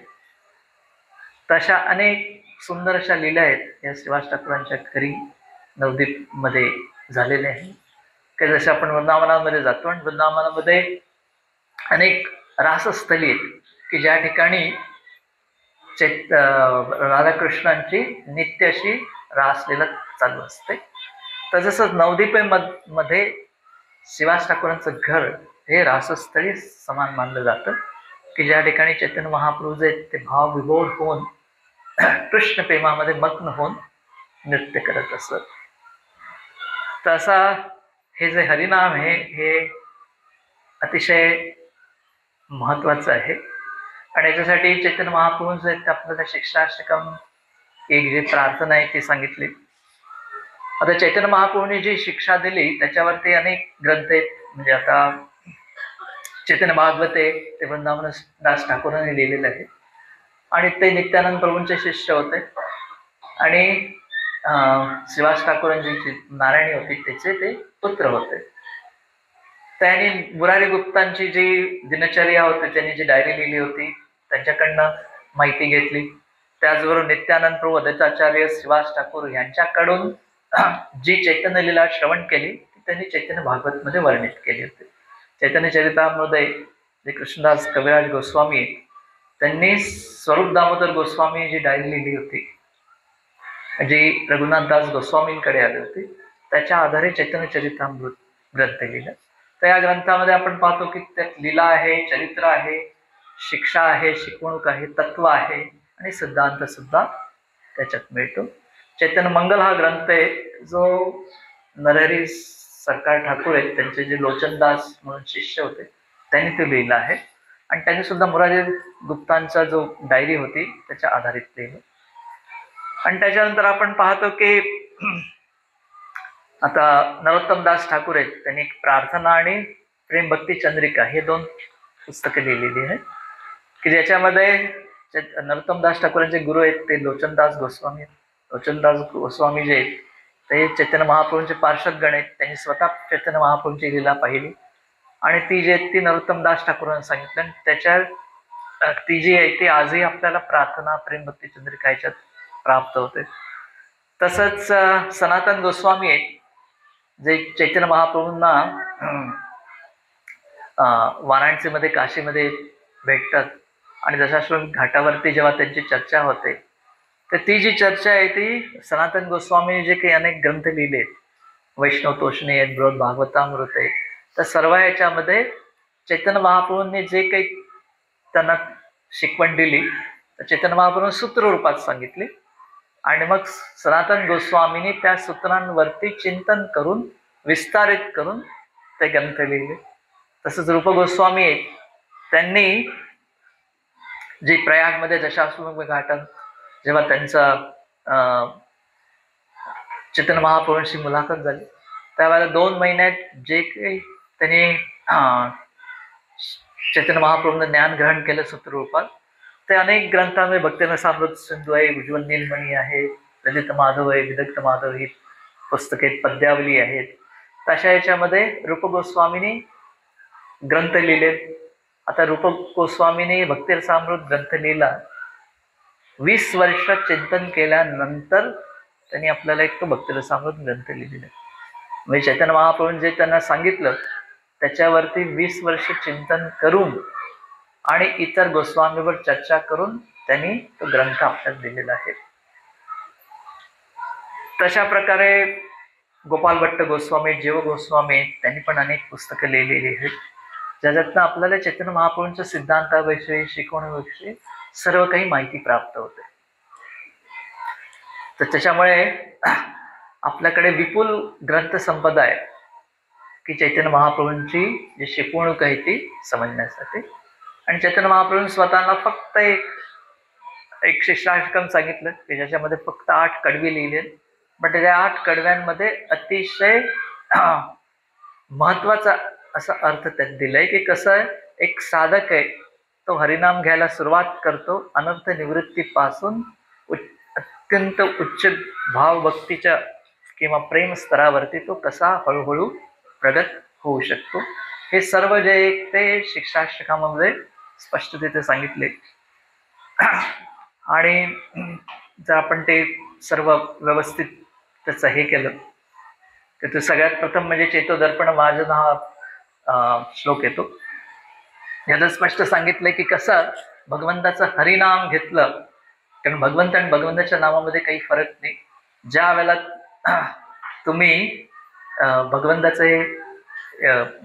तशा अनेक सुंदर अशा लीला आहेत या श्रीवास ठाकूरांच्या घरी नवदीप मध्ये झालेल्या आहेत, की जसे आपण वृंदावनामध्ये जातो आणि वृंदावनामध्ये अनेक रासस्थली आहेत की ज्या ठिकाणी राधाकृष्णांची नित्य अशी रासलीला चालू असते. तर जसं नवदीप मध्ये श्रीवास ठाकूरांचं घर हे रासस्थळी समान मानलं जातं, की ज्या ठिकाणी चैतन्य महाप्रभू जे ते भावविभोर होऊन कृष्ण प्रेमामध्ये मग्न होऊन नृत्य करत असत. तसा हे जे हरिनाम आहे हे अतिशय महत्वाचं आहे. आणि याच्यासाठी चैतन्य महाप्रभूंचे आपल्याला शिक्षाष्टकम एक जी प्रार्थना आहे ती सांगितली. आता चैतन्य महाप्रभूंनी जी शिक्षा दिली त्याच्यावरती अनेक ग्रंथ आहेत. म्हणजे आता चैतन्य भागवत आहे ते वृंदावन दास ठाकूरांनी लिहिलेलं आहे आणि ते नित्यानंद प्रभूंचे शिष्य होते आणि श्रीवास ठाकूरांची जी नारायणी होती त्याचे ते पुत्र होते. त्यांनी मुरारी गुप्तांची जी दिनचर्या होती, त्यांनी जी डायरी लिहिली होती त्यांच्याकडनं माहिती घेतली. त्याचबरोबर नित्यानंद प्रभू दत्ताचार्य श्रीवास ठाकूर यांच्याकडून जी चैतन्य लीला श्रवण केली ती त्यांनी चैतन्य भागवत मध्ये वर्णित केली होती. चैतन्य चरितामृतमध्ये जे कृष्णदास कविराज गोस्वामी त्यांनी स्वरूप दामोदर गोस्वामी जी डायरी लिहिली होती जी रघुनाथदास गोस्वामींकडे आली होती त्याच्या आधारे चैतन्य चरितामृत ग्रंथ लिहिला. तर या ग्रंथामध्ये आपण पाहतो की त्यात लीला आहे, चरित्र आहे, शिक्षा आहे, शिकवणूक आहे, तत्व आहे आणि सिद्धांत सुद्धा त्याच्यात मिळतो. चैतन्य मंगल हा ग्रंथ आहे जो नरहरी सरकार ठाकूर आहेत त्यांचे जे लोचनदास म्हणून शिष्य होते त्यांनी तो लिहिला आहे आणि त्यांनी सुद्धा मुरारी गुप्तांचा जो डायरी होती त्याच्या आधारित लिहिलं. आणि त्याच्यानंतर आपण पाहतो की आता नरोत्तम दास ठाकूर आहेत त्यांनी प्रार्थना आणि प्रेम भक्ती चंद्रिका हे 2 पुस्तकं लिहिलेली आहेत की ज्याच्यामध्ये नरोत्तम दास ठाकूरांचे गुरु आहेत ते लोचनदास गोस्वामी आहेत. लोचनदास गोस्वामी जे आहेत ते चैतन्य महाप्रभूंचे पार्षद गण आहेत, त्यांनी स्वतः चैतन्य महाप्रभूंची लीला पाहिली आणि ती जी आहे ती नरोत्तम दास ठाकूरांनी सांगितलं आणि त्याच्या ती जी आहे ती आजही आपल्याला प्रार्थना प्रेम भक्ती चंद्रिका याच्यात प्राप्त होते. तसंच सनातन गोस्वामी आहेत जे चैतन्य महाप्रभूंना वाराणसीमध्ये काशीमध्ये भेटतात आणि दशाश्वमेध घाटावरती जेव्हा त्यांची चर्चा होते तर ती जी चर्चा आहे ती सनातन गोस्वामीने जे काही अनेक ग्रंथ लिहिले, वैष्णव तोषणी आहेत, बृहद भागवतामृत आहे, तर सर्व याच्यामध्ये चैतन्य महाप्रभूंनी जे काही त्यांना शिकवण दिली तर चैतन्य महाप्रभूंनी सूत्र रूपात सांगितली आणि मग सनातन गोस्वामींनी त्या सूत्रांवरती चिंतन करून विस्तारित करून ते ग्रंथ लिहिले. तसंच रूप गोस्वामी आहेत, त्यांनी जी प्रयागमध्ये दशाश्वमेध घाटात जेव्हा त्यांचा चैतन्य महाप्रभूंशी मुलाखत झाली त्यावेळेला 2 महिन्यात जे काही त्यांनी चैतन्य महाप्रभूंना ज्ञान ग्रहण केलं सूत्र रूपात ते अनेक ग्रंथांमध्ये भक्तिरसामृत सिंधू आहे, उज्ज्वल नीलमणी आहे, ललित माधव आहे, विदग्ध माधव ही पुस्तके, पद्यावली आहेत. तशा याच्यामध्ये रूप गोस्वामींनी ग्रंथ लिहिले. आता रूप गोस्वामीने भक्तिरसामृत ग्रंथ लिहिला, 20 वर्ष चिंतन केल्यानंतर त्यांनी आपल्याला एक तो भक्तिरसामृत ग्रंथ लिहिलेला. म्हणजे चैतन्य महाप्रभूंनी जे त्यांना सांगितलं त्याच्यावरती 20 वर्ष चिंतन करून आणि इतर गोस्वामीवर चर्चा करून त्यांनी तो ग्रंथ आपल्याला दिलेला आहे. तशा प्रकारे गोपाल भट्ट गोस्वामी, जीव गोस्वामी त्यांनी पण अनेक पुस्तकं लिहिलेली आहेत ज्याच्यातनं आपल्याला चैतन्य महाप्रभूंच्या सिद्धांताविषयी, शिकवण्याविषयी सर्व काही माहिती प्राप्त होते. तर त्याच्यामुळे आपल्याकडे विपुल ग्रंथसंपदा आहे की चैतन्य महाप्रभूंची जी शिकवणूक आहे ती समजण्यासाठी. आणि चैतन्य महाप्रभूंनी स्वतःला फक्त एक शिष्टाष्टकम सांगितलं की ज्याच्यामध्ये फक्त 8 कडवी लिहिले, पण त्या 8 कडव्यांमध्ये अतिशय महत्वाचा असा अर्थ त्यात दिलाय की कसं आहे, एक साधक आहे तो हरिनाम घ्यायला सुरुवात करतो, अनर्थ निवृत्तीपासून अत्यंत उच्च भावभक्तीच्या किंवा प्रेम स्तरावरती तो कसा हळूहळू प्रगत होऊ शकतो. हे सर्व जे एक ते शिक्षाष्टकामध्ये स्पष्ट तिथे सांगितले. आणि जर आपण ते सर्व व्यवस्थित त्याचं हे केलं तर ते सगळ्यात प्रथम म्हणजे चेतो दर्पण वाजन हा श्लोक येतो. याला स्पष्ट सांगितलंय की कसं भगवंताचं हरिनाम घेतलं, कारण भगवंत आणि भगवंताच्या नावामध्ये काही फरक नाही. ज्या वेळेला तुम्ही भगवंताचे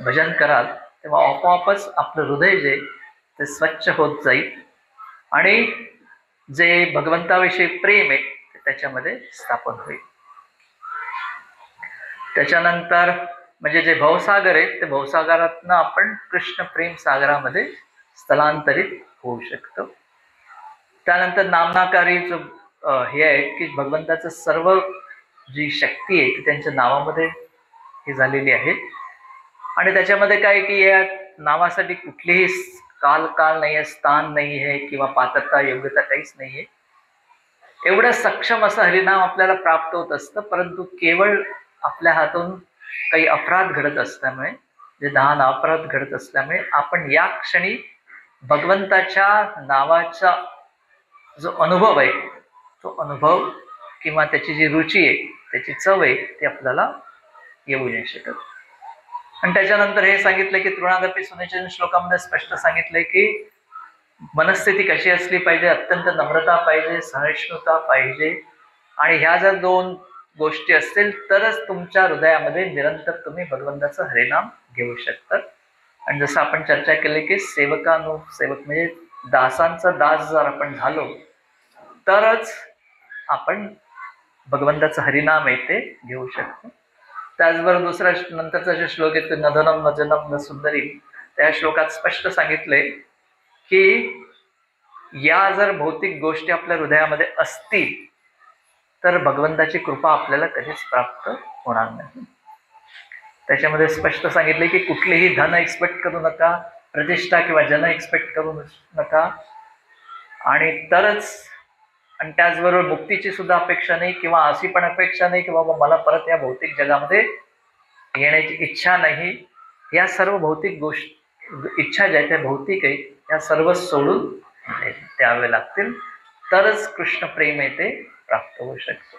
भजन कराल तेव्हा आपोआपच आपलं हृदय जे ते स्वच्छ होत जाईल आणि जे भगवंताविषयी प्रेम आहे ते त्याच्यामध्ये स्थापन होईल. त्याच्यानंतर म्हणजे जे भवसागर आहे ते भवसागरातनं आपण कृष्ण प्रेम सागरामध्ये स्थलांतरित होऊ शकतो. त्यानंतर नामनाकारी जो हे आहे की भगवंताचं सर्व जी शक्ती आहे ती त्यांच्या नावामध्ये हे झालेली आहे. आणि त्याच्यामध्ये काय की या नावासाठी कुठलीही काल नाही आहे, स्थान नाही आहे किंवा पात्रता योग्यता काहीच नाही आहे. एवढं सक्षम असं हरिनाम आपल्याला प्राप्त होत असतं, परंतु केवळ आपल्या हातून काही अपराध घडत असल्यामुळे, जे लहान अपराध घडत असल्यामुळे आपण या क्षणी भगवंताच्या नावाचा जो अनुभव आहे तो अनुभव किंवा त्याची जी रुची आहे, त्याची चव आहे ती आपल्याला येऊ नाही शकत. आणि त्याच्यानंतर हे सांगितलं की तृणागती सुनिचन श्लोकामध्ये स्पष्ट सांगितलंय की मनस्थिती कशी असली पाहिजे, अत्यंत नम्रता पाहिजे, सहिष्णुता पाहिजे. आणि ह्या जर 2 गोष्टी असतील तरच तुमच्या हृदयामध्ये निरंतर तुम्ही भगवंताचं हरिनाम घेऊ शकता. आणि जसं आपण चर्चा केली की सेवक म्हणजे दासांचा दास जर आपण झालो तरच आपण भगवंताचं हरिनाम आहे ते घेऊ शकतो. त्याचबरोबर दुसरा नंतरचा जो श्लोक आहे न धनम न जनम न सुंदरी, त्या श्लोकात स्पष्ट सांगितलंय की या जर भौतिक गोष्टी आपल्या हृदयामध्ये असतील तर भगवंताची कृपा आपल्याला कधीच प्राप्त होणार नाही. त्याच्यामध्ये स्पष्ट सांगितले की कुठलीही धन एक्सपेक्ट करू नका, प्रतिष्ठा किंवा जन एक्सपेक्ट करू नका, आणि तरच आणि त्याचबरोबर मुक्तीची सुद्धा अपेक्षा नाही, किंवा अशी पण अपेक्षा नाही की बाबा मला परत या भौतिक जगामध्ये येण्याची इच्छा नाही. या सर्व भौतिक गोष्टी इच्छा ज्या त्या भौतिक आहे त्या सर्व सोडून द्यावे लागतील, तरच कृष्ण प्रेम आहे ते प्राप्त होऊ शकतो.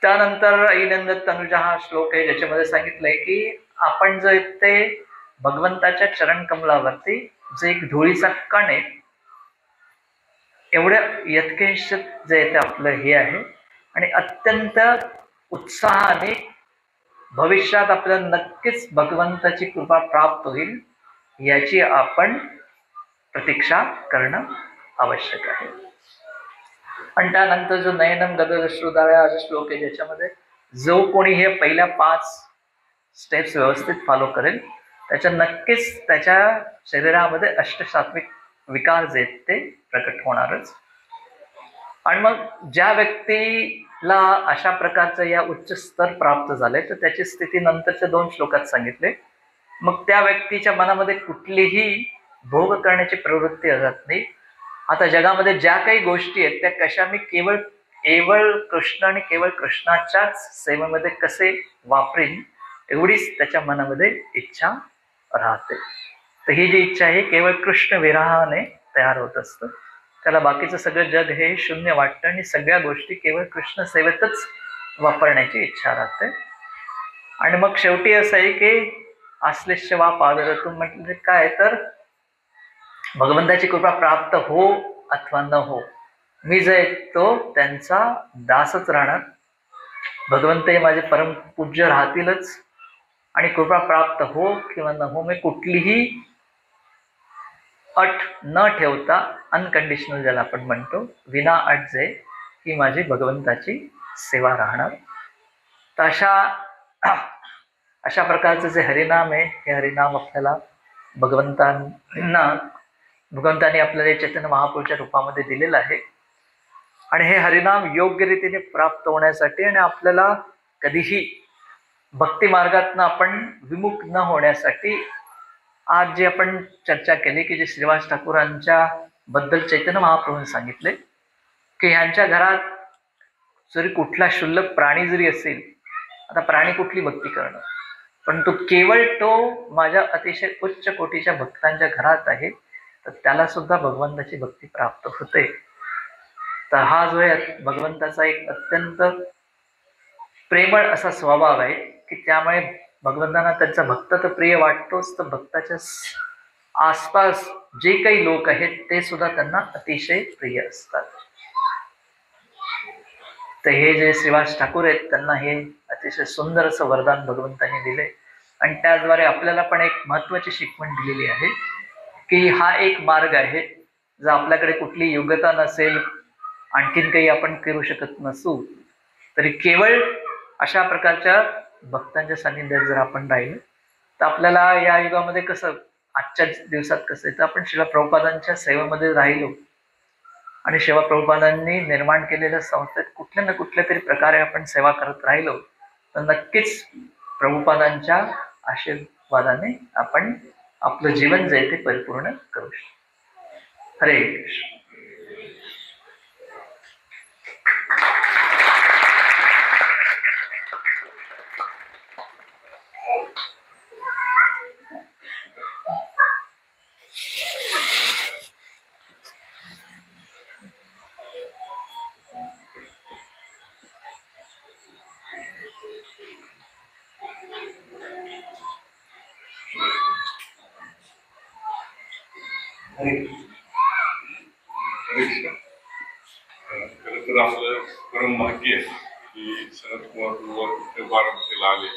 त्यानंतर ऐनंद तनुजा हा श्लोक आहे ज्याच्यामध्ये सांगितलंय की आपण जे ते भगवंताच्या चरण कमलावरती जे एक धुळीचा कण आहे एवढ्या यत्किंच जे ते आपलं हे आहे, आणि अत्यंत उत्साहाने भविष्यात आपल्याला नक्कीच भगवंताची कृपा प्राप्त होईल याची आपण प्रतीक्षा करणं आवश्यक आहे. आणि त्यानंतर जो नयनम गदश्रुदाया हा श्लोक आहे ज्याच्यामध्ये जो कोणी हे पहिल्या 5 स्टेप्स व्यवस्थित फॉलो करेल त्याच्या नक्कीच त्याच्या शरीरामध्ये अष्टसात्विक विकार जे ते प्रकट होणारच. आणि मग ज्या व्यक्तीला अशा प्रकारचं या उच्च स्तर प्राप्त झाले तर त्याची स्थिती नंतरच्या 2 श्लोकात सांगितले. मग त्या व्यक्तीच्या मनामध्ये कुठलीही भोग करण्याची प्रवृत्ती राहत नाही. आता जगामध्ये ज्या काही गोष्टी आहेत त्या कशा मी केवळ कृष्ण आणि केवळ कृष्णाच्याच सेवेमध्ये कसे वापरीन एवढीच त्याच्या मनामध्ये इच्छा राहते. तर ही जी इच्छा आहे केवळ कृष्ण विरहाने तयार होत असतं. त्याला बाकीचं सगळं जग हे शून्य वाटतं आणि सगळ्या गोष्टी केवळ कृष्ण सेवेतच वापरण्याची इच्छा राहते. आणि मग शेवटी असं आहे की आश्लेष्य वा पादरतून म्हटलं काय तर भगवंताची कृपा प्राप्त हो अथवा न हो मी जे तो त्यांचा दासच राहणार. भगवंत हे माझे परमपूज्य राहतीलच आणि कृपा प्राप्त हो किंवा न हो मी कुठलीही अट न ठेवता अनकंडिशनल ज्याला आपण म्हणतो विना अट जे ही माझी भगवंताची सेवा राहणार. तर अशा प्रकारचं जे हरिनाम आहे हे हरिनाम आपल्याला भगवंताने आपल्याला चैतन्य महाप्रभूच्या रूपामध्ये दिलेलं आहे. आणि हे हरिनाम योग्य रीतीने प्राप्त होण्यासाठी आणि आपल्याला कधीही भक्ती मार्गातनं आपण विमुख न होण्यासाठी आज जी आपण चर्चा केली की जे श्रीवास ठाकूरांच्या बद्दल चैतन्य महाप्रभूंनी सांगितले की ह्यांच्या घरात जरी कुठला क्षुल्लक प्राणी जरी असेल, आता प्राणी कुठली भक्ती करणं, पण तो केवळ तो माझ्या अतिशय उच्च कोटीच्या भक्तांच्या घरात आहे तर त्याला सुद्धा भगवंताची भक्ती प्राप्त होते. तर हा जो आहे भगवंताचा एक अत्यंत प्रेमळ असा स्वभाव आहे की त्यामुळे भगवंतांना त्यांचा भक्त तर प्रिय वाटतोच, तर भक्ताच्या आसपास जे काही लोक आहेत ते सुद्धा त्यांना अतिशय प्रिय असतात. तर हे जे श्रीवास ठाकूर आहेत त्यांना हे अतिशय सुंदर असं वरदान भगवंतांनी दिले. आणि त्याद्वारे आपल्याला पण एक महत्वाची शिकवण दिलेली आहे की हा एक मार्ग आहे. जर आपल्याकडे कुठली योग्यता नसेल, आणखीन काही आपण करू शकत नसू, तरी केवळ अशा प्रकारच्या भक्तांच्या सानिध्यात जर आपण राहिलो तर आपल्याला या युगामध्ये कसं आजच्या दिवसात कसं आहे तर आपण शिला प्रभुपादांच्या सेवेमध्ये राहिलो आणि शिवा प्रभुपादांनी निर्माण केलेल्या संस्थेत कुठल्या ना कुठल्या तरी प्रकारे आपण सेवा करत राहिलो तर नक्कीच प्रभुपादांच्या आशीर्वादाने आपण आपलं जीवन जे ते परिपूर्ण करू शकतो. हरे कृष्ण. खरं तर आपलं परम भाग्य आहे की शरद कुमार बारामतीला आले.